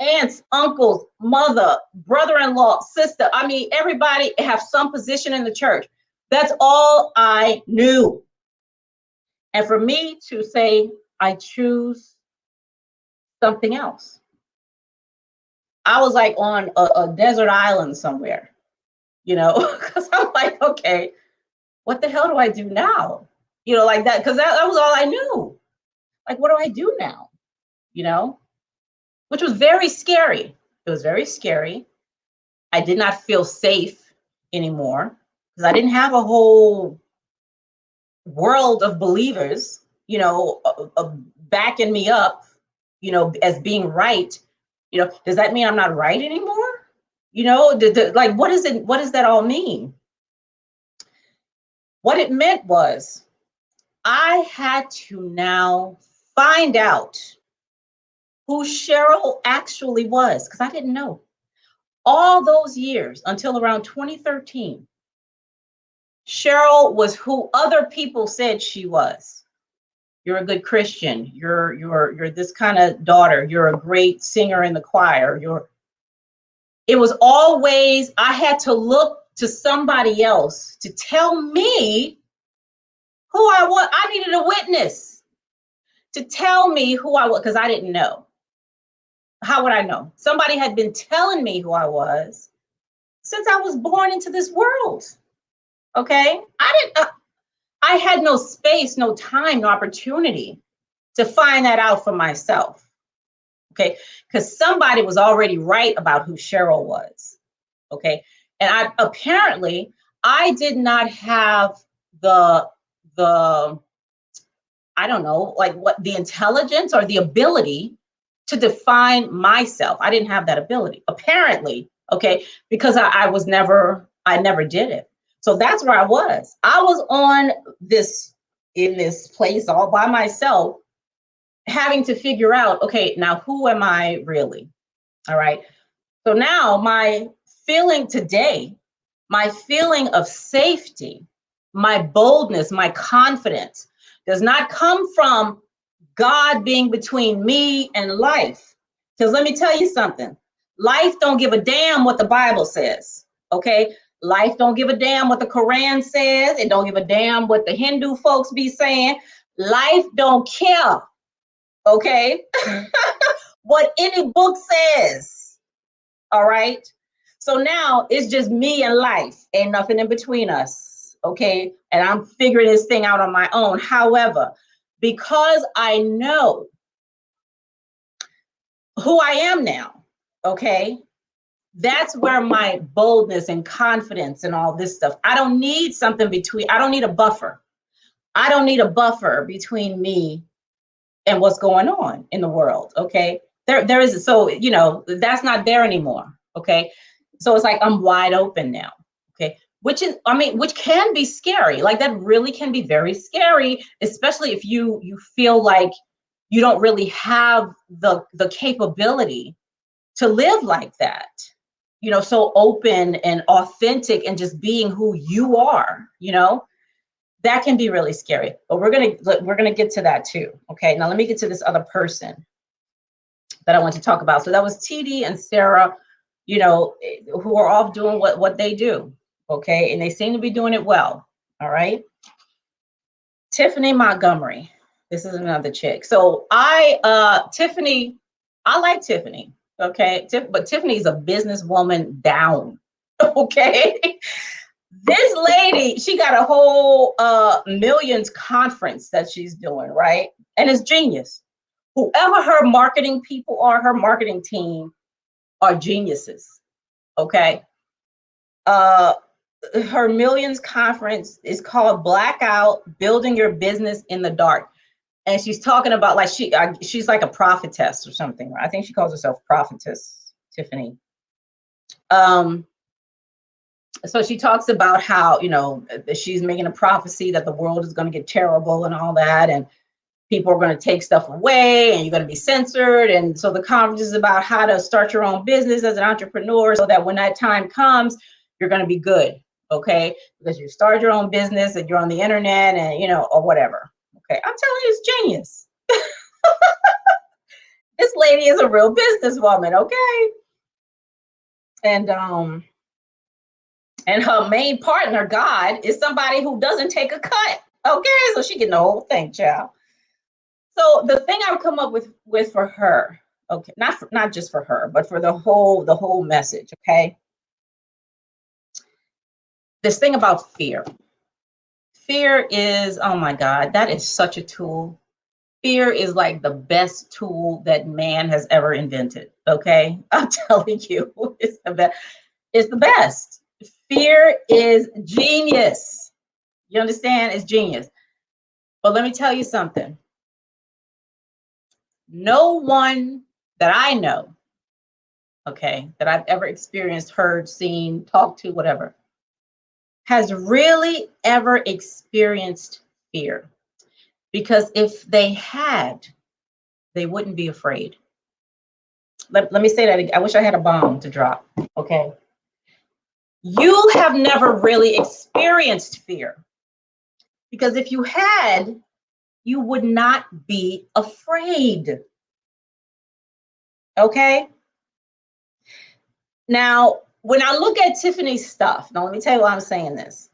Aunts, uncles, mother, brother-in-law, sister. I mean, everybody have some position in the church. That's all I knew. And for me to say, I choose something else, I was like on a desert island somewhere, because I'm like, okay, what the hell do I do now? Like that, because that was all I knew. Like, what do I do now? Which was very scary. It was very scary. I did not feel safe anymore because I didn't have a whole world of believers, backing me up, as being right. Does that mean I'm not right anymore? Like, what is it? What does that all mean? What it meant was I had to now find out who Cheryl actually was, because I didn't know. All those years until around 2013, Cheryl was who other people said she was. You're a good Christian. You're this kind of daughter. You're a great singer in the choir. It was always, I had to look to somebody else to tell me who I was. I needed a witness to tell me who I was, because I didn't know. How would I know? Somebody had been telling me who I was since I was born into this world. Okay? I had no space, no time, no opportunity to find that out for myself. Okay? Because somebody was already right about who Cheryl was. Okay? And I did not have the I don't know, like what the intelligence or the ability to define myself. I didn't have that ability, apparently, okay, because I never did it. So that's where I was. I was in this place all by myself, having to figure out, okay, now who am I really? All right. So now my feeling today, my feeling of safety, my boldness, my confidence does not come from God being between me and life. Because let me tell you something. Life don't give a damn what the Bible says. Okay? Life don't give a damn what the Quran says. It don't give a damn what the Hindu folks be saying. Life don't care. Okay? What any book says. All right? So now it's just me and life. Ain't nothing in between us. okay? And I'm figuring this thing out on my own. However, because I know who I am now, okay? That's where my boldness and confidence and all this stuff. I don't need something between, I don't need a buffer. I don't need a buffer between me and what's going on in the world, okay? There is, so, you know, that's not there anymore, okay? So it's like I'm wide open now, okay? Which is, I mean, which can be scary. Like that really can be very scary, especially if you feel like you don't really have the capability to live like that, you know, so open and authentic and just being who you are, you know, that can be really scary. But we're gonna get to that too. Okay, now let me get to this other person that I want to talk about. So that was TD and Sarah, you know, who are off doing what they do. Okay, and they seem to be doing it well. All right. Tiffany Montgomery. This is another chick. So Tiffany, I like Tiffany. Okay, but Tiffany's a businesswoman down. Okay. This lady, she got a whole millions conference that she's doing, right? And it's genius. Whoever her marketing people are, her marketing team are geniuses. Okay. Her millions conference is called Blackout: Building Your Business in the Dark. And she's talking about like she's like a prophetess or something. Right? I think she calls herself prophetess, Tiffany. So she talks about how, you know, she's making a prophecy that the world is going to get terrible and all that, and people are going to take stuff away and you're going to be censored. And so the conference is about how to start your own business as an entrepreneur so that when that time comes, you're going to be good. Okay. Because you start your own business and you're on the internet and, you know, or whatever. Okay. I'm telling you, it's genius. This lady is a real businesswoman. Okay. And her main partner, God, is somebody who doesn't take a cut. Okay, so she getting the whole thing, child. So the thing I've come up with for her, okay, not just for her, but for the whole message, okay. This thing about fear. Fear is, oh my God, that is such a tool. Fear is like the best tool that man has ever invented. Okay, I'm telling you, it's the best. It's the best. Fear is genius. You understand? It's genius. But let me tell you something. No one that I know, okay, that I've ever experienced, heard, seen, talked to, whatever, has really ever experienced fear. Because if they had, they wouldn't be afraid. Let me say that again. I wish I had a bomb to drop, okay? You have never really experienced fear. Because if you had, you would not be afraid. Okay? Now, when I look at Tiffany's stuff, now let me tell you why I'm saying this.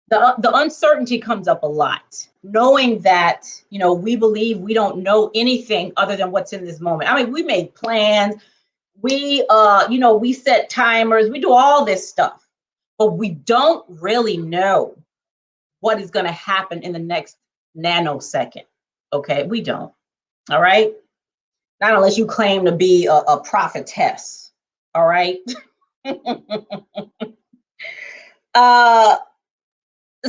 The uncertainty comes up a lot, knowing that, you know, we believe we don't know anything other than what's in this moment. I mean, we make plans, we you know, we set timers, we do all this stuff, but we don't really know what is going to happen in the next nanosecond. Okay, we don't. All right, not unless you claim to be a prophetess. All right.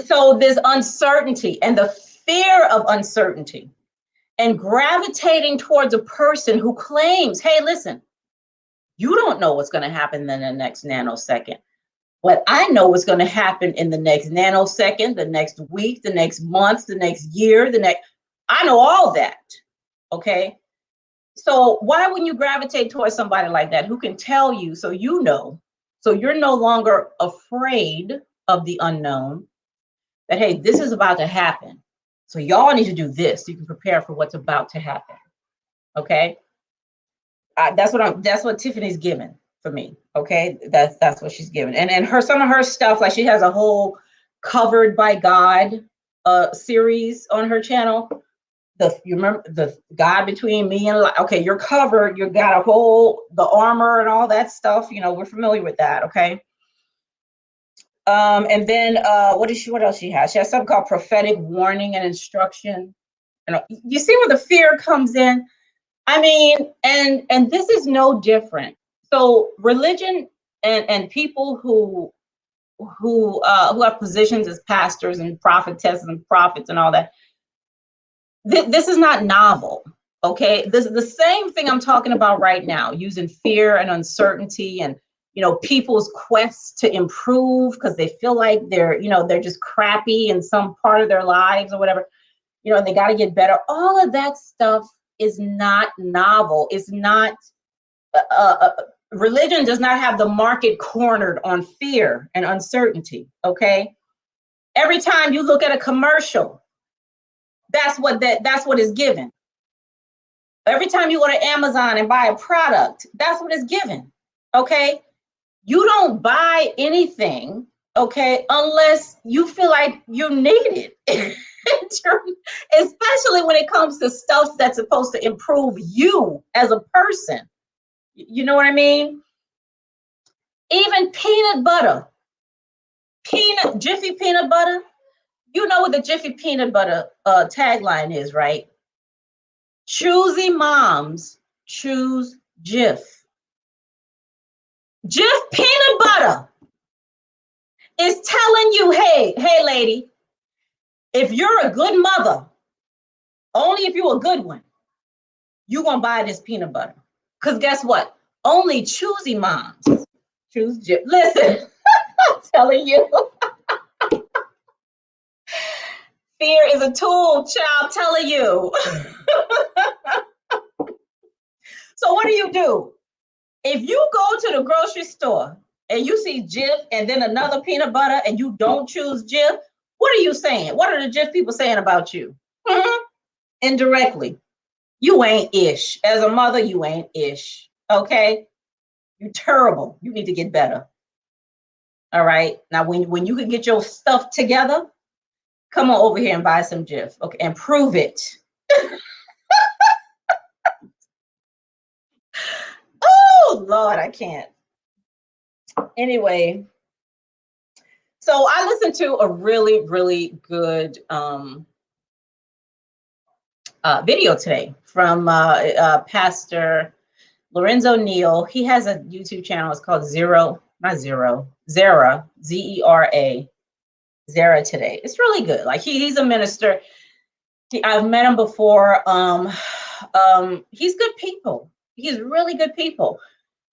So there's uncertainty and the fear of uncertainty and gravitating towards a person who claims, hey, listen, you don't know what's going to happen in the next nanosecond. But I know what's going to happen in the next nanosecond, the next week, the next month, the next year, I know all that. Okay. So why wouldn't you gravitate towards somebody like that who can tell you, so you know, so you're no longer afraid of the unknown, that, hey, this is about to happen. So y'all need to do this so you can prepare for what's about to happen. Okay. That's what Tiffany's given for me. Okay. That's what she's given. And some of her stuff, like she has a whole Covered by God series on her channel. you remember the God between me and light. Okay, you're covered. You got a whole the armor and all that stuff. You know, we're familiar with that. Okay. And then what else she has? She has something called prophetic warning and instruction. You see where the fear comes in? I mean, and this is no different. So religion and people who have positions as pastors and prophetesses and prophets and all that, this is not novel. Okay, this is the same thing I'm talking about right now, using fear and uncertainty and people's quest to improve because they feel like they're just crappy in some part of their lives or whatever, and they got to get better. All of that stuff is not novel. It's not religion does not have the market cornered on fear and uncertainty. Okay, every time you look at a commercial, that's what is given. Every time you go to Amazon and buy a product, that's what is given. Okay, you don't buy anything, okay, unless you feel like you need it. Especially when it comes to stuff that's supposed to improve you as a person. You know what I mean? Even peanut butter, Jiffy peanut butter. You know what the Jiffy peanut butter tagline is, right? Choosy moms choose Jif. Jif peanut butter is telling you, hey, lady, if you're a good mother, only if you're a good one, you're going to buy this peanut butter. Because guess what? Only choosy moms choose Jif. Listen, I'm telling you. Fear is a tool, child, I'm telling you. So what do? If you go to the grocery store and you see Jif and then another peanut butter and you don't choose Jif, what are you saying? What are the Jif people saying about you? Indirectly. You ain't ish. As a mother, you ain't ish. Okay? You're terrible. You need to get better. All right? Now, when you can get your stuff together, come on over here and buy some Jif. Okay? And prove it. Oh, Lord, I can't. Anyway, so I listened to a really, really good video today from Pastor Lorenzo Neal. He has a YouTube channel. It's called Zera, Zera, Zera Today. It's really good. Like he's a minister. I've met him before. He's good people. He's really good people.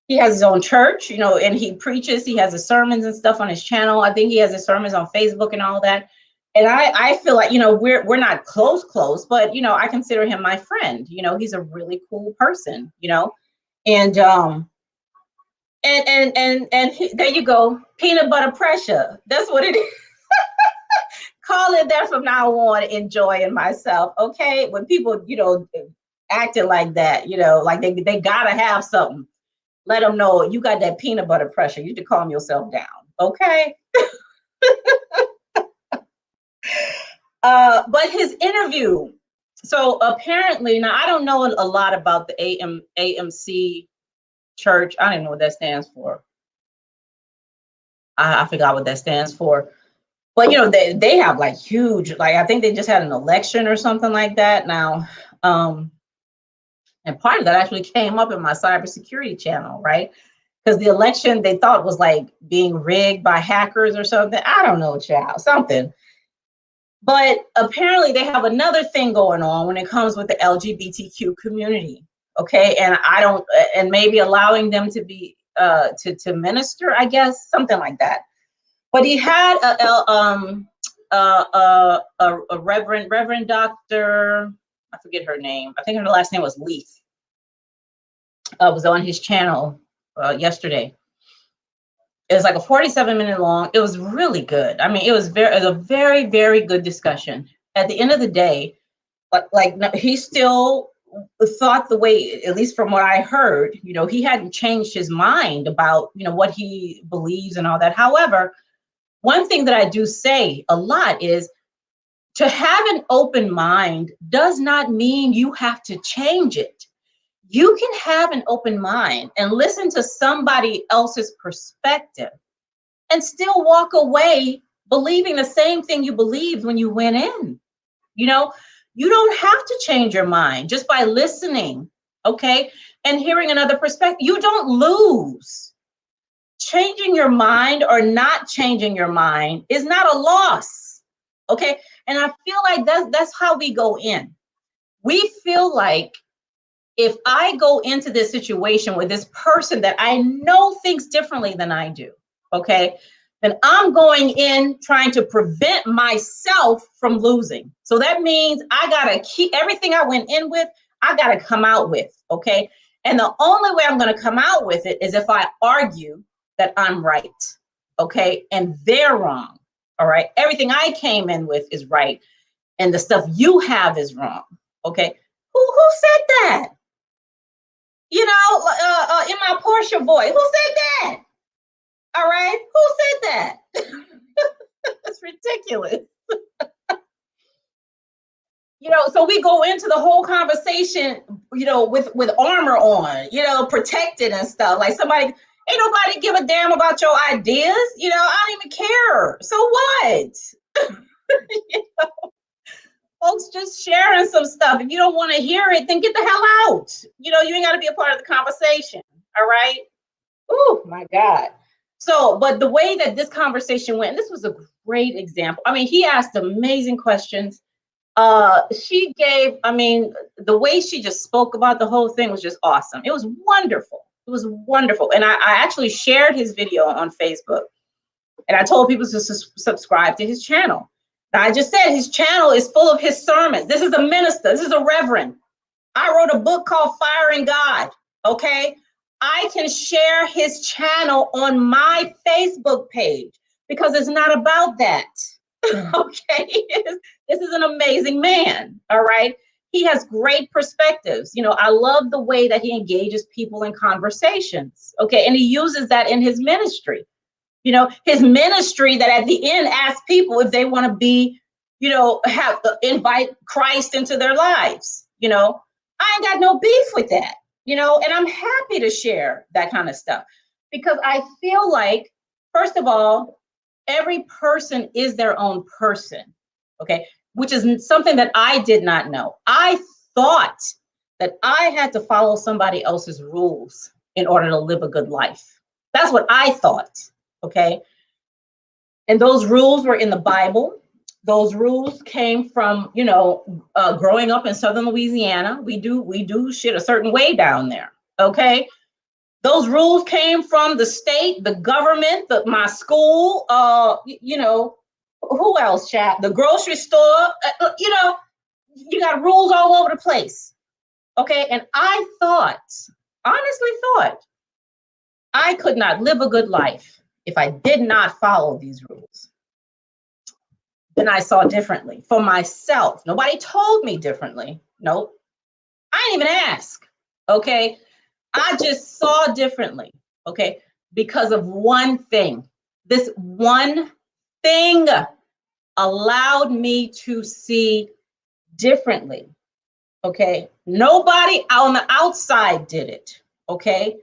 He has his own church, and he preaches. He has his sermons and stuff on his channel. I think he has his sermons on Facebook and all that. And I feel like, we're not close, but, I consider him my friend. He's a really cool person, and there you go. Peanut butter pressure. That's what it is. Call it that from now on, enjoying myself. Okay. When people, acting like that, like they gotta have something. Let them know you got that peanut butter pressure. You should calm yourself down. Okay. But his interview. So apparently, now I don't know a lot about the AMC church. I don't even know what that stands for. I forgot what that stands for. But they have like huge, like I think they just had an election or something like that now. And part of that actually came up in my cybersecurity channel, right? Because the election they thought was like being rigged by hackers or something. I don't know, child, something. But apparently they have another thing going on when it comes with the LGBTQ community. Okay. And maybe allowing them to be, to minister, I guess, something like that. But he had a Reverend Dr. I forget her name. I think her last name was Leaf. Was on his channel yesterday. It was like a 47-minute long. It was really good. I mean, it was a very, very good discussion. At the end of the day, like he still thought the way, at least from what I heard, he hadn't changed his mind about, what he believes and all that. However, one thing that I do say a lot is To have an open mind does not mean you have to change it. You can have an open mind and listen to somebody else's perspective and still walk away believing the same thing you believed when you went in. You know, you don't have to change your mind just by listening, okay, and hearing another perspective. You don't lose. Changing your mind or not changing your mind is not a loss, okay? And I feel like that's how we go in. We feel like if I go into this situation with this person that I know thinks differently than I do, okay, then I'm going in trying to prevent myself from losing. So that means I got to keep everything I went in with, I got to come out with, okay? And the only way I'm going to come out with it is if I argue that I'm right, okay? And they're wrong, all right? Everything I came in with is right, and the stuff you have is wrong, okay? Who said that? You know, in my Portia voice, who said that? All right, who said that? That's ridiculous. You know, so we go into the whole conversation, you know, with armor on, you know, protected and stuff. Like somebody, ain't nobody give a damn about your ideas. You know, I don't even care. So what? You know, folks just sharing some stuff. If you don't want to hear it, then get the hell out. You know, you ain't got to be a part of the conversation. All right. Oh my God. So, but the way that this conversation went, and this was a great example. I mean, he asked amazing questions. She gave, I mean, the way she just spoke about the whole thing was just awesome. It was wonderful. It was wonderful. And I actually shared his video on Facebook, and I told people to subscribe to his channel. Now, I just said his channel is full of his sermons. This is a minister. This is a reverend. I wrote a book called Firing God. Okay. I can share his channel on my Facebook page because it's not about that. Okay. This is an amazing man. All right. He has great perspectives. You know, I love the way that he engages people in conversations. Okay. And he uses that in his ministry. You know, his ministry that at the end asks people if they want to be, you know, invite Christ into their lives. You know, I ain't got no beef with that, you know, and I'm happy to share that kind of stuff because I feel like, first of all, every person is their own person, okay, which is something that I did not know. I thought that I had to follow somebody else's rules in order to live a good life. That's what I thought, okay? And those rules were in the Bible. Those rules came from, you know, growing up in Southern Louisiana. We do shit a certain way down there, okay? Those rules came from the state, the government, my school, you know, who else, chap? The grocery store, you know, you got rules all over the place, okay? And I honestly thought, I could not live a good life if I did not follow these rules. Then I saw differently for myself. Nobody told me differently. Nope. I didn't even ask. Okay. I just saw differently. Okay. Because of one thing. This one thing allowed me to see differently. Okay. Nobody on the outside did it. Okay.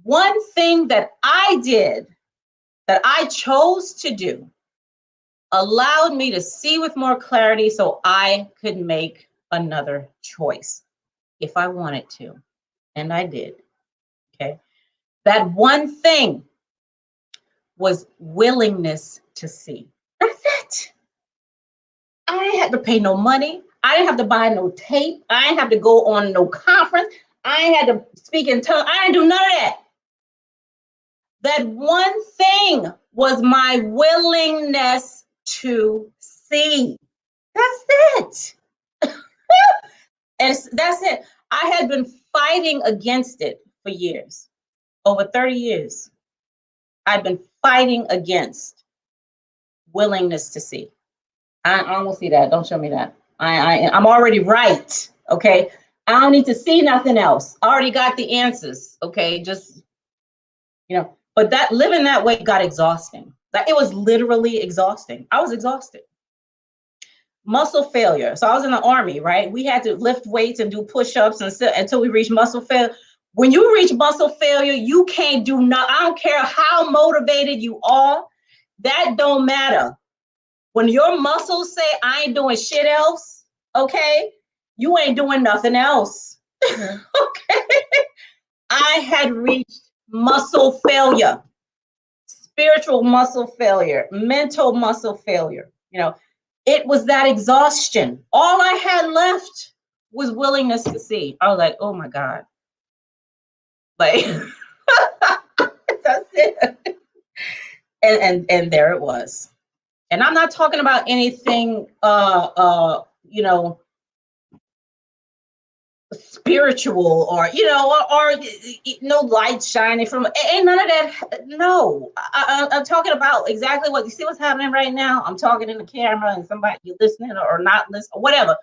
One thing that I did, that I chose to do, allowed me to see with more clarity so I could make another choice if I wanted to. And I did. Okay. That one thing was willingness to see. That's it. I ain't had to pay no money. I didn't have to buy no tape. I didn't have to go on no conference. I ain't had to speak in tongues. I didn't do none of that. That one thing was my willingness to see. That's it. And that's it. I had been fighting against it for years, over 30 years. I've been fighting against willingness to see. I don't see that. Don't show me that. I'm already right. Okay. I don't need to see nothing else. I already got the answers. Okay. Just, you know, but that living that way got exhausting. Like it was literally exhausting. I was exhausted. muscle failure. So I was in the Army, right? We had to lift weights and do push-ups until we reached muscle failure. When you reach muscle failure, you can't do nothing. I don't care how motivated you are. That don't matter. When your muscles say, I ain't doing shit else, okay, you ain't doing nothing else. Okay. I had reached muscle failure, spiritual muscle failure, mental muscle failure. It was that exhaustion. All I had left was willingness to see. I was like, oh my God. Like, that's it. And there it was. And I'm not talking about anything spiritual or no light shining from, ain't none of that. No, I'm talking about exactly what you see what's happening right now. I'm talking in the camera and somebody, you listening or not listening, whatever.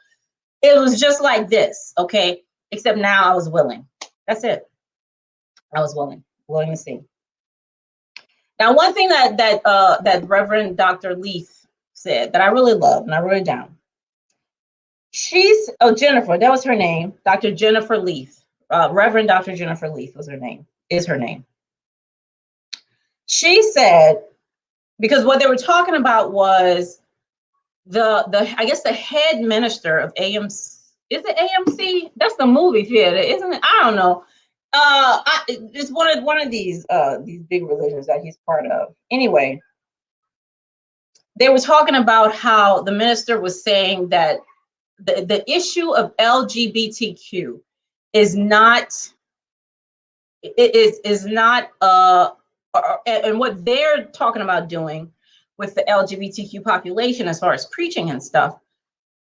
It was just like this, okay? Except now I was willing. That's it. I was willing to see. Now, one thing that Reverend Dr. Leith said that I really love, and I wrote it down. Jennifer, that was her name, Dr. Jennifer Leith. Reverend Dr. Jennifer Leith is her name. She said, because what they were talking about was I guess the head minister of AMC. Is it AMC? That's the movie theater, isn't it? I don't know. It's one of these big religions that he's part of. Anyway, they were talking about how the minister was saying that the issue of LGBTQ is not and what they're talking about doing with the LGBTQ population as far as preaching and stuff,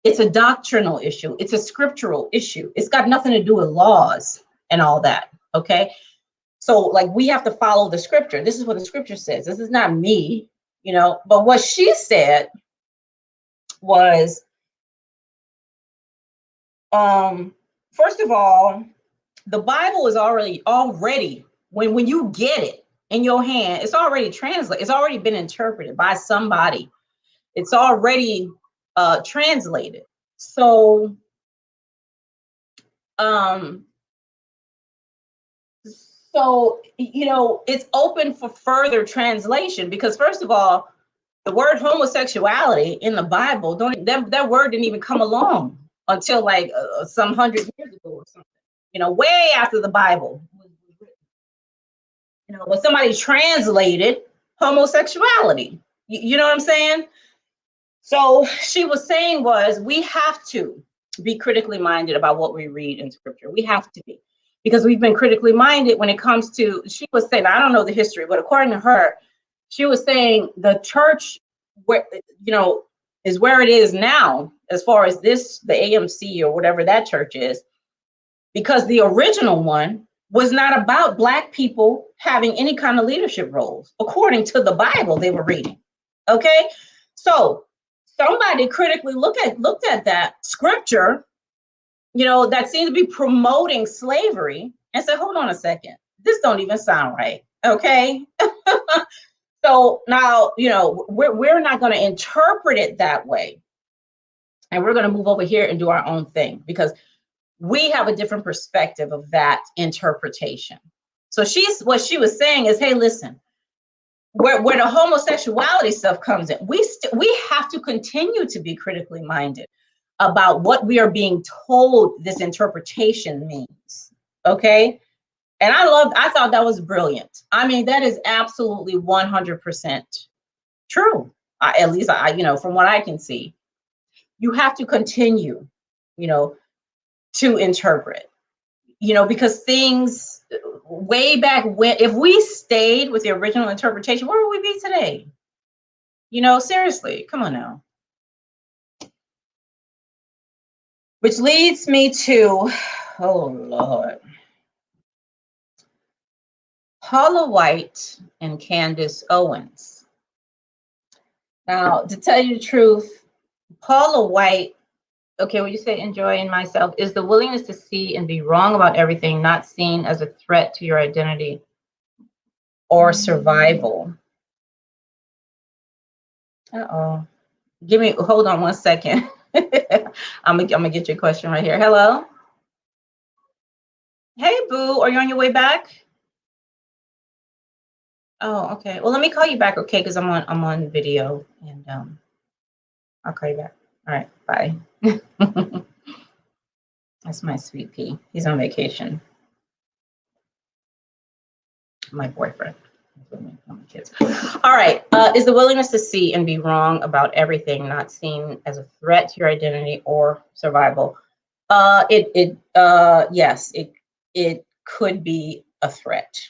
it's a doctrinal issue. It's a scriptural issue. It's got nothing to do with laws and all that. Okay. So like we have to follow the scripture. This is what the scripture says. This is not me, but what she said was, first of all, the Bible is already when you get it in your hand, it's already translated. It's already been interpreted by somebody. It's already translated. So, it's open for further translation because first of all, the word homosexuality in the Bible, that word didn't even come along until like some 100 years ago or something, way after the Bible was written. When somebody translated homosexuality, you know what I'm saying? So she was saying we have to be critically minded about what we read in scripture. We have to be, because we've been critically minded when it comes to, she was saying, I don't know the history, but according to her, she was saying the church is where it is now, as far as the AMC or whatever that church is, because the original one was not about Black people having any kind of leadership roles, according to the Bible they were reading. Okay, so somebody critically looked at that scripture, that seemed to be promoting slavery, and said, hold on a second, this don't even sound right. Okay. So now, we're not going to interpret it that way. And we're going to move over here and do our own thing because we have a different perspective of that interpretation. So what she was saying is, hey, listen, where the homosexuality stuff comes in, we have to continue to be critically minded about what we are being told this interpretation means. Okay. And I thought that was brilliant. I mean, that is absolutely 100% true. At least from what I can see, you have to continue, to interpret, because things way back when, if we stayed with the original interpretation, where would we be today? Seriously, come on now. Which leads me to, oh Lord, Paula White and Candace Owens. Now, to tell you the truth, Paula White, okay, when you say enjoying myself, is the willingness to see and be wrong about everything, not seen as a threat to your identity or survival. Uh-oh. Hold on one second. I'm gonna get your question right here. Hello. Hey, boo. Are you on your way back? Oh, okay. Well, let me call you back, okay? Because I'm on video, and I'll call you back. All right. Bye. That's my sweet pea. He's on vacation. My boyfriend. My kids. All right. Is the willingness to see and be wrong about everything not seen as a threat to your identity or survival? Yes, it could be a threat.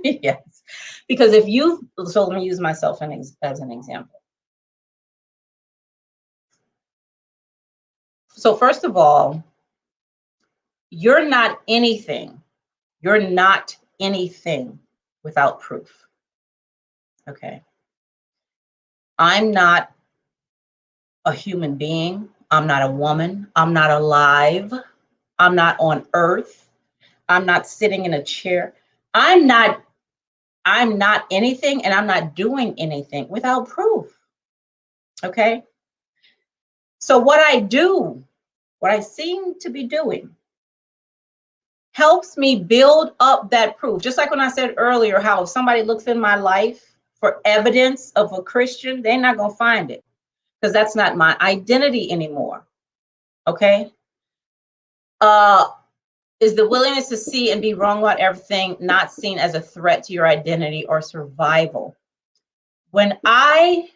Yes, because if you, so let me use myself as an example. So first of all, you're not anything. You're not anything without proof. Okay. I'm not a human being. I'm not a woman. I'm not alive. I'm not on earth. I'm not sitting in a chair. I'm not anything, and I'm not doing anything without proof. Okay? So what I do, what I seem to be doing, helps me build up that proof. Just like when I said earlier, how if somebody looks in my life for evidence of a Christian, they're not going to find it because that's not my identity anymore. Okay? Is the willingness to see and be wrong about everything not seen as a threat to your identity or survival? When I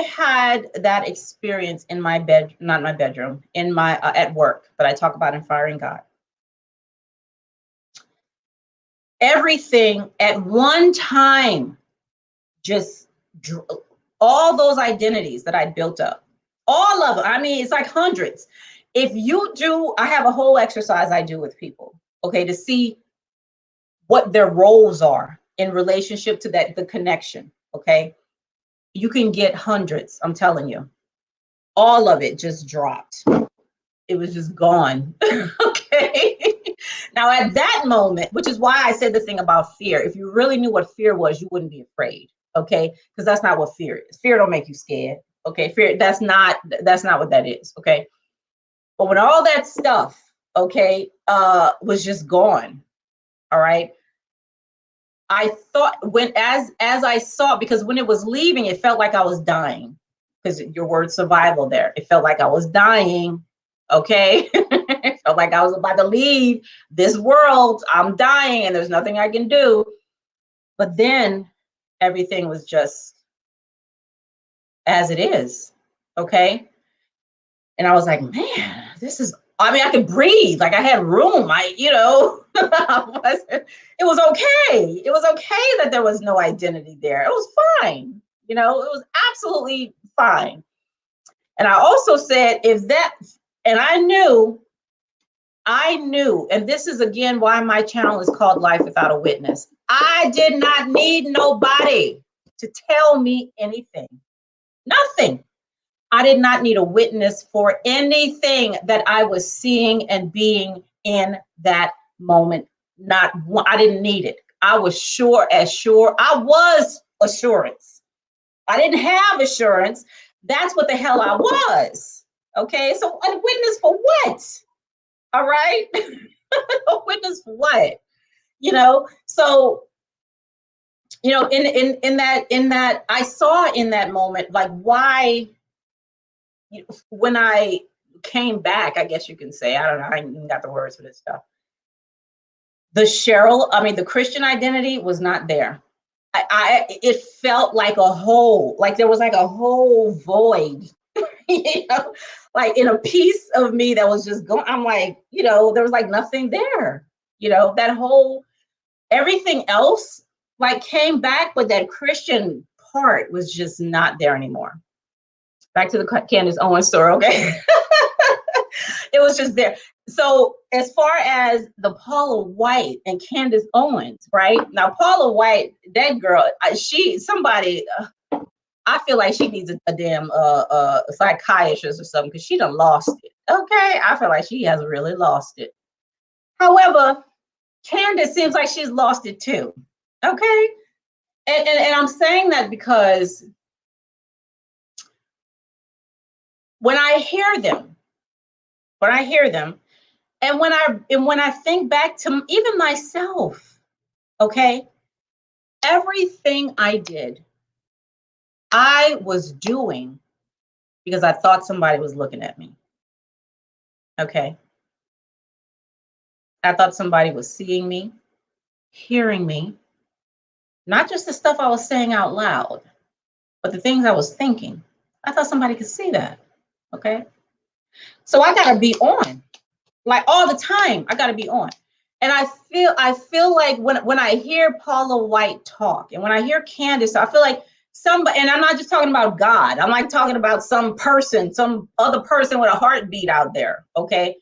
had that experience in my bed, not my bedroom, in my at work that I talk about in Firing God, everything at one time, just all those identities that I built up, all of them. I mean, it's like hundreds. If you do, I have a whole exercise I do with people, okay, to see what their roles are in relationship to the connection, okay? You can get hundreds, I'm telling you. All of it just dropped. It was just gone. Okay. Now, at that moment, which is why I said the thing about fear, if you really knew what fear was, you wouldn't be afraid. Okay. Because that's not what fear is. Fear don't make you scared. Okay. Fear, that's not what that is. Okay. But when all that stuff, okay, was just gone. All right. I thought as I saw, because when it was leaving, it felt like I was dying. Because your word survival there, it felt like I was dying. Okay. It felt like I was about to leave this world. I'm dying and there's nothing I can do. But then everything was just as it is. Okay. And I was like, man, I could breathe. Like I had room. It was okay. It was okay that there was no identity there. It was fine. It was absolutely fine. And I also said, and I knew, and this is again why my channel is called Life Without a Witness. I did not need nobody to tell me anything. Nothing. I did not need a witness for anything that I was seeing and being in that moment. Not one, I didn't need it. I was sure as sure. I was assurance. I didn't have assurance. That's what the hell I was. Okay, so a witness for what? All right, a witness for what? So in that I saw in that moment, like, why. When I came back, I guess you can say, I don't know, I even got the words for this stuff. The Christian identity was not there. It felt like a hole, like there was like a whole void, like in a piece of me that was just going. I'm like, there was like nothing there, that whole, everything else like came back, but that Christian part was just not there anymore. Back to the Candace Owens story, okay? It was just there. So as far as the Paula White and Candace Owens, right? Now, Paula White, that girl, I feel like she needs a damn psychiatrist or something, because she done lost it. Okay, I feel like she has really lost it. However, Candace seems like she's lost it too. Okay, and I'm saying that because when I hear them, and when I think back to even myself, okay, everything I did, I was doing because I thought somebody was looking at me. Okay. I thought somebody was seeing me, hearing me, not just the stuff I was saying out loud, but the things I was thinking. I thought somebody could see that. Okay. So I gotta be on, like all the time. I gotta be on. And I feel like when I hear Paula White talk and when I hear Candace, I feel like somebody, and I'm not just talking about God, I'm like talking about some person, some other person with a heartbeat out there. Okay.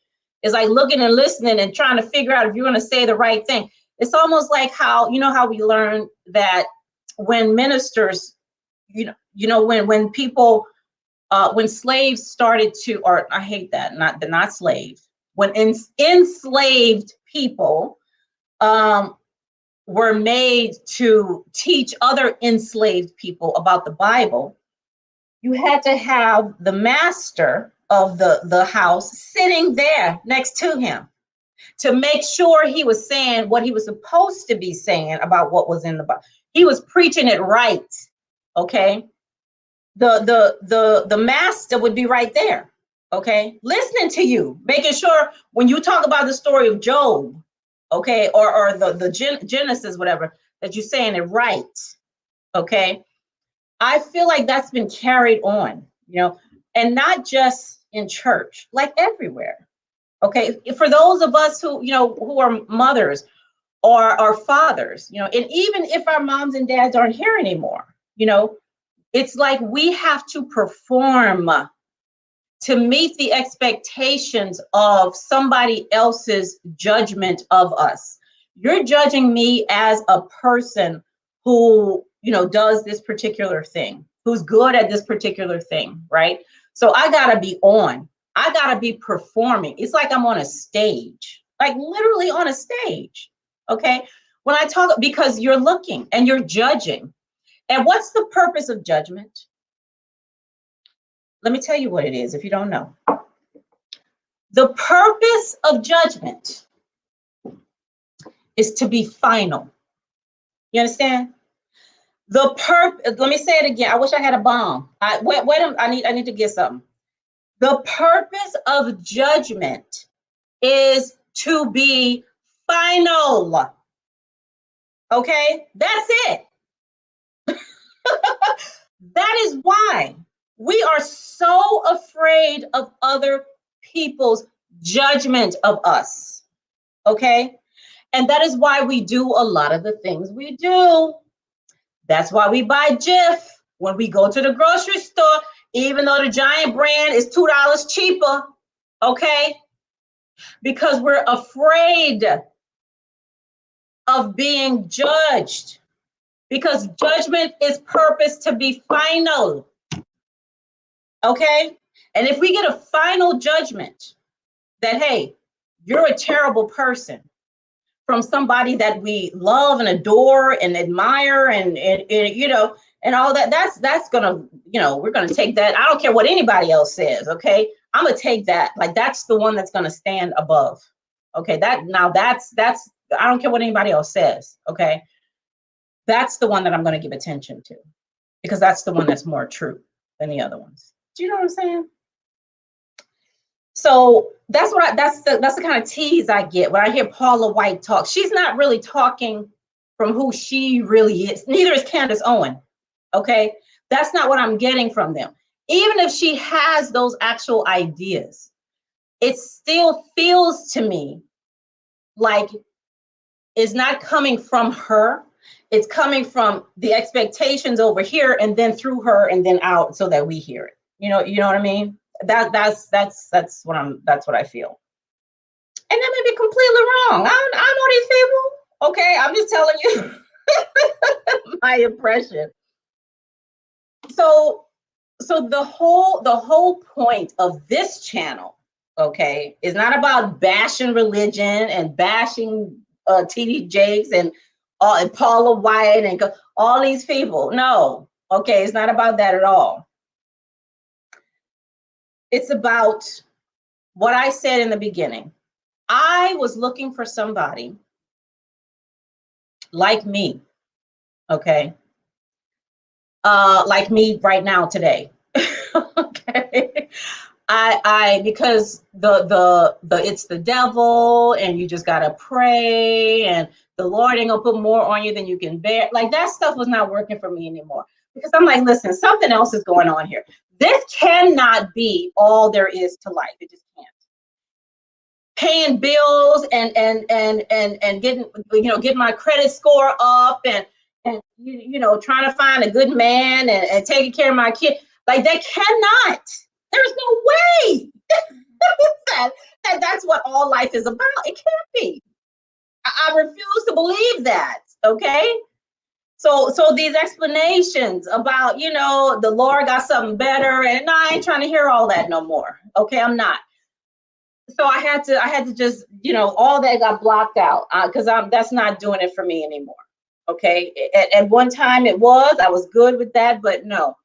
It's like looking and listening and trying to figure out if you're going to say the right thing. It's almost like how, you know, how we learn that when ministers, when people, when slaves started to, or I hate that, not slaves, when enslaved people were made to teach other enslaved people about the Bible, you had to have the master of the house sitting there next to him to make sure he was saying what he was supposed to be saying about what was in the Bible. He was preaching it right. Okay. The master would be right there. Okay. Listening to you, making sure when you talk about the story of Job, okay, or the Genesis, whatever, that you're saying it right. Okay. I feel like that's been carried on, and not just in church, like everywhere. Okay. For those of us who are mothers or fathers, and even if our moms and dads aren't here anymore, it's like we have to perform to meet the expectations of somebody else's judgment of us. You're judging me as a person who, does this particular thing, who's good at this particular thing, right? So I gotta be on. I gotta be performing. It's like I'm on a stage, like literally on a stage, okay? When I talk, because you're looking and you're judging. And what's the purpose of judgment? Let me tell you what it is if you don't know. The purpose of judgment is to be final. You understand? Let me say it again. I wish I had a bomb. I need to get something. The purpose of judgment is to be final. Okay? That's it. That is why we are so afraid of other people's judgment of us. Okay? And that is why we do a lot of the things we do. That's why we buy Jif when we go to the grocery store, even though the Giant brand is $2 cheaper. Okay? Because we're afraid of being judged. Because judgment is purpose to be final. Okay? And if we get a final judgment that, hey, you're a terrible person from somebody that we love and adore and admire and all that, that's gonna, we're gonna take that. I don't care what anybody else says, okay? I'm gonna take that. Like, that's the one that's gonna stand above. Okay, that's I don't care what anybody else says, okay? That's the one that I'm gonna give attention to, because that's the one that's more true than the other ones. Do you know what I'm saying? So that's the kind of tease I get when I hear Paula White talk. She's not really talking from who she really is. Neither is Candace Owen. Okay, that's not what I'm getting from them. Even if she has those actual ideas, it still feels to me like it's not coming from her. It's coming from the expectations over here, and then through her, and then out, so that we hear it. You know what I mean? That's what I feel. And that may be completely wrong. I know these people. Okay, I'm just telling you my impression. So the whole point of this channel, okay, is not about bashing religion and bashing TD Jakes and Paula White and all these people. No, okay, it's not about that at all. It's about what I said in the beginning. I was looking for somebody like me, okay? Like me right now today. Okay. Because the it's the devil and you just gotta pray and the Lord ain't gonna put more on you than you can bear. Like that stuff was not working for me anymore. Because I'm like, listen, something else is going on here. This cannot be all there is to life. It just can't. Paying bills and getting my credit score up and trying to find a good man and taking care of my kid. Like they cannot. There's no way that's what all life is about. It can't be. I refuse to believe that. Okay. So these explanations about, the Lord got something better, and I ain't trying to hear all that no more. Okay, I'm not. So I had to just, all that got blocked out because that's not doing it for me anymore. Okay. At one time I was good with that, but no,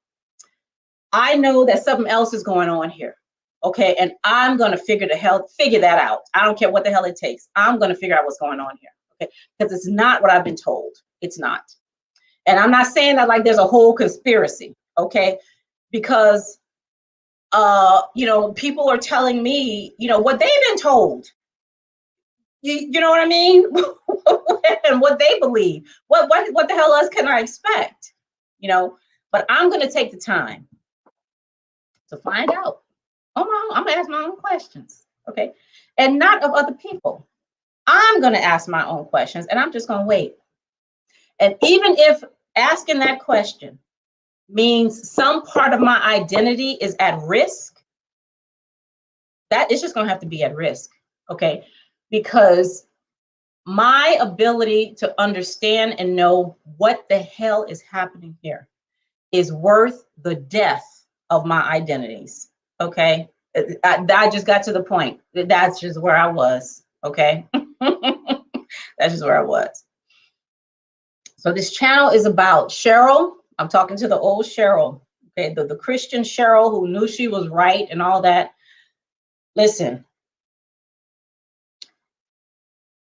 I know that something else is going on here. Okay. And I'm going to figure that out. I don't care what the hell it takes. I'm going to figure out what's going on here. Okay. Because it's not what I've been told. It's not. And I'm not saying that like there's a whole conspiracy. Okay. Because people are telling me, what they've been told. You know what I mean? And what they believe. What the hell else can I expect? But I'm going to take the time to find out. I'm going to ask my own questions. Okay. And not of other people. I'm going to ask my own questions and I'm just going to wait. And even if asking that question means some part of my identity is at risk, that is just going to have to be at risk. Okay. Because my ability to understand and know what the hell is happening here is worth the death of my identities. Okay. I just got to the point. That's just where I was. Okay. That's just where I was. So this channel is about Cheryl. I'm talking to the old Cheryl. Okay. The Christian Cheryl who knew she was right and all that. Listen.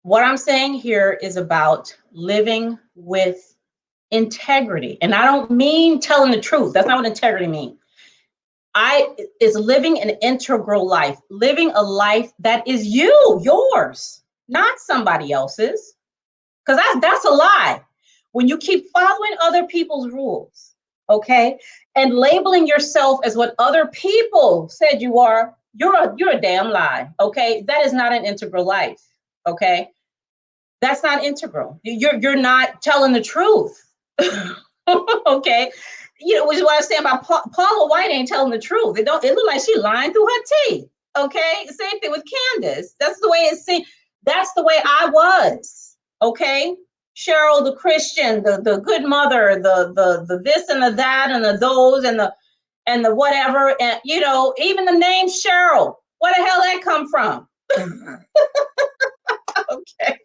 What I'm saying here is about living with integrity. And I don't mean telling the truth. That's not what integrity means. It's living an integral life, living a life that is yours, not somebody else's. Because that's a lie. When you keep following other people's rules, okay, and labeling yourself as what other people said you are, you're a damn lie. Okay. That is not an integral life. Okay. That's not integral. You're not telling the truth. Okay. Which is what I was saying about Paula White ain't telling the truth. It look like she lying through her teeth. Okay. Same thing with Candace. That's the way it seemed. That's the way I was. Okay. Cheryl, the Christian, the good mother, the this and the that and the those and the whatever. And even the name Cheryl, where the hell that come from? Okay.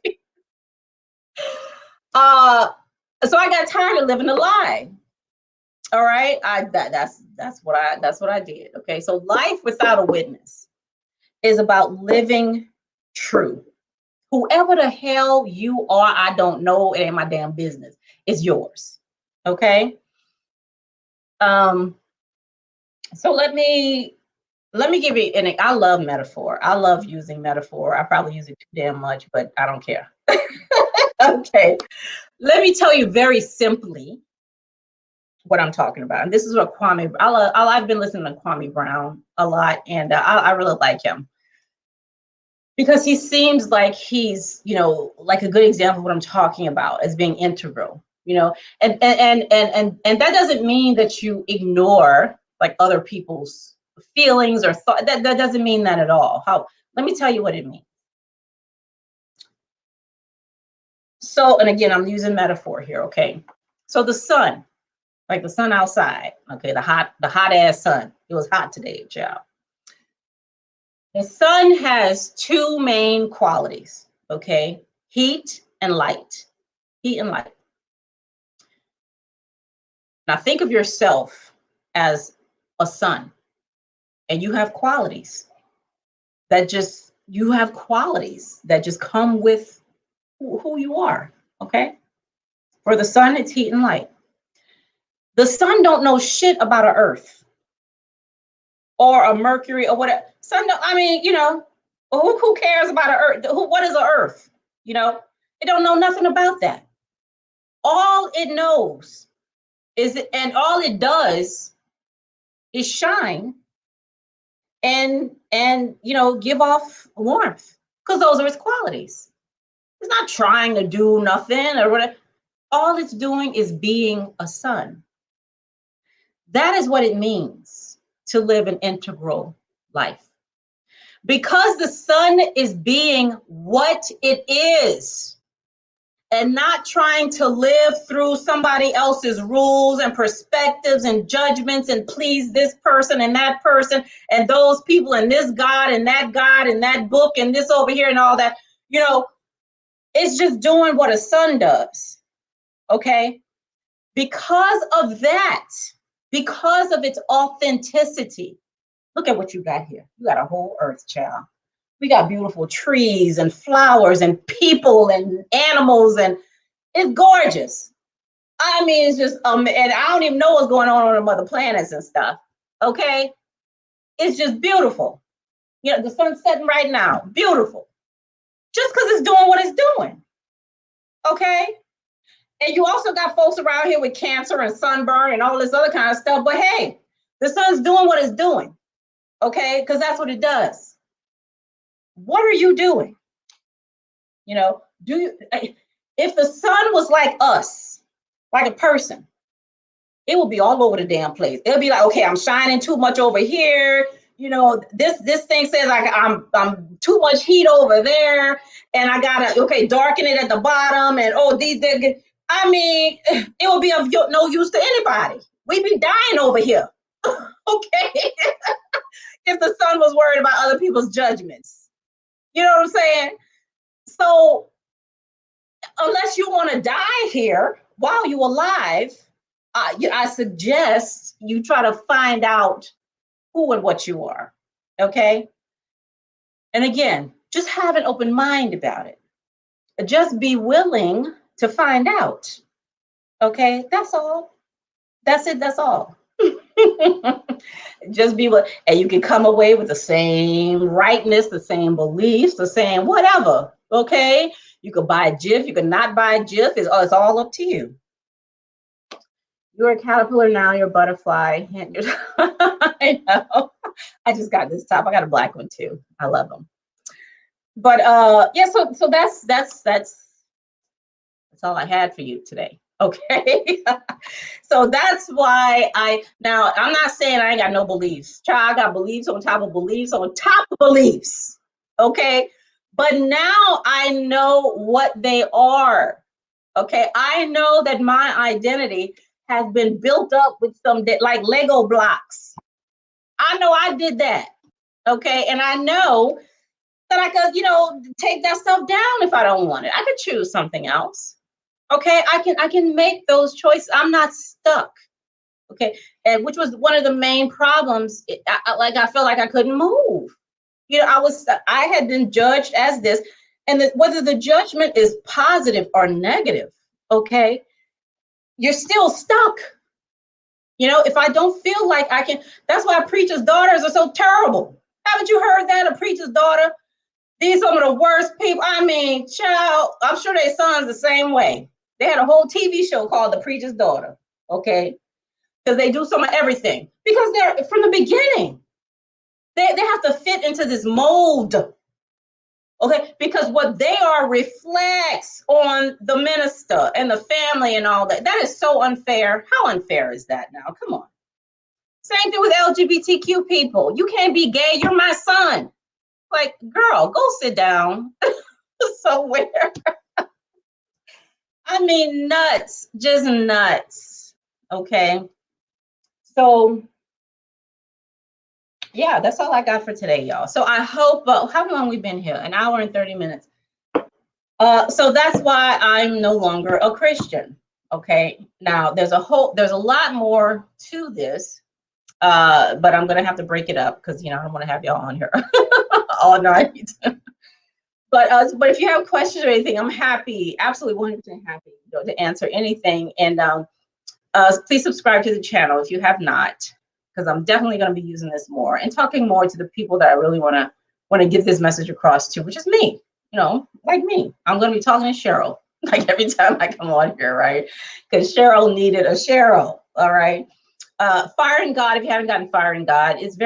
So I got tired of living a lie. All right. That's what I did. Okay. So life without a witness is about living true. Whoever the hell you are, I don't know. It ain't my damn business. It's yours. Okay. So let me give you I love metaphor. I love using metaphor. I probably use it too damn much, but I don't care. Okay. Let me tell you very simply what I'm talking about. And this is what I've been listening to Kwame Brown a lot, and I really like him because he seems like he's, like a good example of what I'm talking about as being integral, and that doesn't mean that you ignore like other people's feelings or thought. That doesn't mean that at all. Let me tell you what it means. So, and again, I'm using metaphor here. Okay. So the sun, like the sun outside, okay, the hot ass sun. It was hot today, child. The sun has two main qualities, okay? Heat and light. Heat and light. Now think of yourself as a sun, and you have qualities that just, you have qualities that just come with who you are, okay? For the sun, it's heat and light. The sun don't know shit about an earth or a Mercury or whatever. Sun, I mean, you know, who cares about an earth? What is an earth? You know, it don't know nothing about that. All it knows is, and all it does is shine and you know, give off warmth, because those are its qualities. It's not trying to do nothing or whatever. All it's doing is being a sun. That is what it means to live an integral life. Because the sun is being what it is and not trying to live through somebody else's rules and perspectives and judgments and please this person and that person and those people and this God and that book and this over here and all that. You know, it's just doing what a sun does, okay? Because of that, because of its authenticity, look at what you got here. You got a whole earth, child. We got beautiful trees and flowers and people and animals, and it's gorgeous. I mean, it's just, and I don't even know what's going on them other planets and stuff, okay? It's just beautiful. You know, the sun's setting right now, beautiful. Just because it's doing what it's doing, okay? And you also got folks around here with cancer and sunburn and all this other kind of stuff, but hey, the sun's doing what it's doing, okay? Because that's what it does. What are you doing? You know, if the sun was like us, like a person, it would be all over the damn place. It'll be like, okay, I'm shining too much over here. You know, this thing says like I'm too much heat over there, and I gotta darken it at the bottom. And I mean, it would be of no use to anybody. We'd be dying over here, okay? If the sun was worried about other people's judgments, you know what I'm saying? So unless you want to die here while you're alive, I suggest you try to find out who and what you are, okay? And again, just have an open mind about it. Just be willing to find out, okay? That's all. That's it, that's all. Just be what, and you can come away with the same rightness, the same beliefs, the same whatever, okay? You could buy a GIF, you could not buy a GIF, it's all up to you. You're a caterpillar now, you're a butterfly. I know. I just got this top. I got a black one too. I love them. But yeah, so that's all I had for you today. Okay. So that's why I'm not saying I ain't got no beliefs. Child, I got beliefs on top of beliefs on top of beliefs. Okay. But now I know what they are. Okay. I know that my identity has been built up with some like Lego blocks. I know I did that. Okay. And I know that I could, take that stuff down if I don't want it. I could choose something else. Okay. I can make those choices. I'm not stuck. Okay. And which was one of the main problems. I felt like I couldn't move. I had been judged as this, and whether the judgment is positive or negative, okay, you're still stuck. If I don't feel like I can, that's why preachers' daughters are so terrible. Haven't you heard that? A preacher's daughter? These are some of the worst people. I mean, child, I'm sure their sons the same way. They had a whole TV show called The Preacher's Daughter, okay? Because they do some of everything. Because they're from the beginning. They have to fit into this mold. Okay, because what they are reflects on the minister and the family and all that. That is so unfair. How unfair is that now? Come on. Same thing with LGBTQ people. You can't be gay. You're my son. Like, girl, go sit down somewhere. I mean, nuts, just nuts. Okay. So, yeah, that's all I got for today, y'all. So I hope, how long we been here? An hour and 30 minutes. So that's why I'm no longer a Christian. Okay. Now there's a lot more to this. But I'm gonna have to break it up because I don't want to have y'all on here all night. But if you have questions or anything, I'm happy, absolutely 100% happy, to answer anything. And please subscribe to the channel if you have not, because I'm definitely going to be using this more and talking more to the people that I really want to get this message across to, which is me. Like me. I'm going to be talking to Cheryl like every time I come on here, right? Because Cheryl needed a Cheryl. All right. Fire in God. If you haven't gotten Fire in God, it's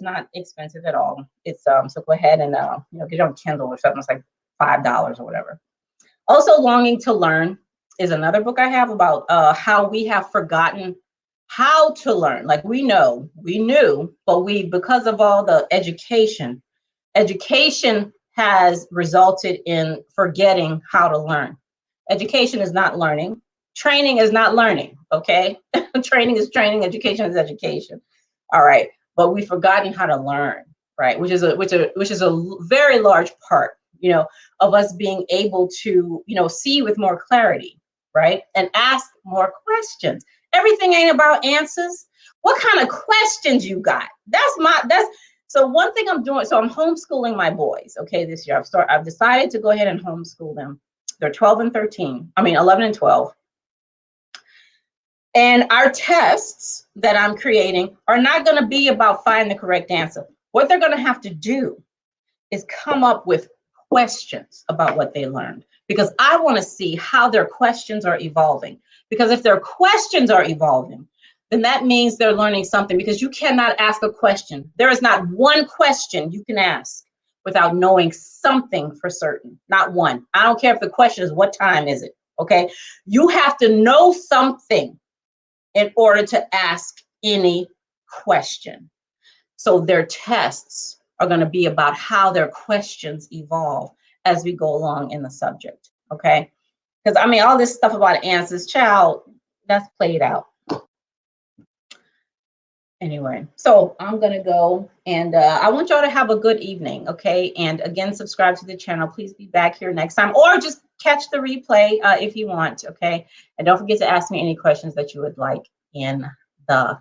not expensive at all. It's so go ahead and get it on Kindle or something. It's like $5 or whatever. Also, Longing to Learn is another book I have about how we have forgotten how to learn. Like we knew, but because of all the education has resulted in forgetting how to learn. Education is not learning. Training is not learning, okay? Training is training, education is education. All right, but we've forgotten how to learn, right? Which is a very large part, of us being able to, see with more clarity, right? And ask more questions. Everything ain't about answers. What kind of questions you got? So one thing I'm doing, so I'm homeschooling my boys, okay, this year. I've decided to go ahead and homeschool them. They're 11 and 12. And our tests that I'm creating are not going to be about finding the correct answer. What they're going to have to do is come up with questions about what they learned, because I want to see how their questions are evolving. Because if their questions are evolving, then that means they're learning something, because you cannot ask a question. There is not one question you can ask without knowing something for certain. Not one. I don't care if the question is, what time is it? Okay. You have to know something in order to ask any question. So their tests are going to be about how their questions evolve as we go along in the subject. Okay. Because all this stuff about answers, child, that's played out. Anyway, so I'm going to go, and I want y'all to have a good evening, okay? And again, subscribe to the channel. Please be back here next time, or just catch the replay if you want, okay? And don't forget to ask me any questions that you would like in the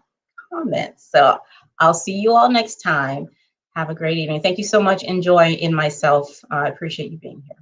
comments. So I'll see you all next time. Have a great evening. Thank you so much. Enjoy in myself. I appreciate you being here.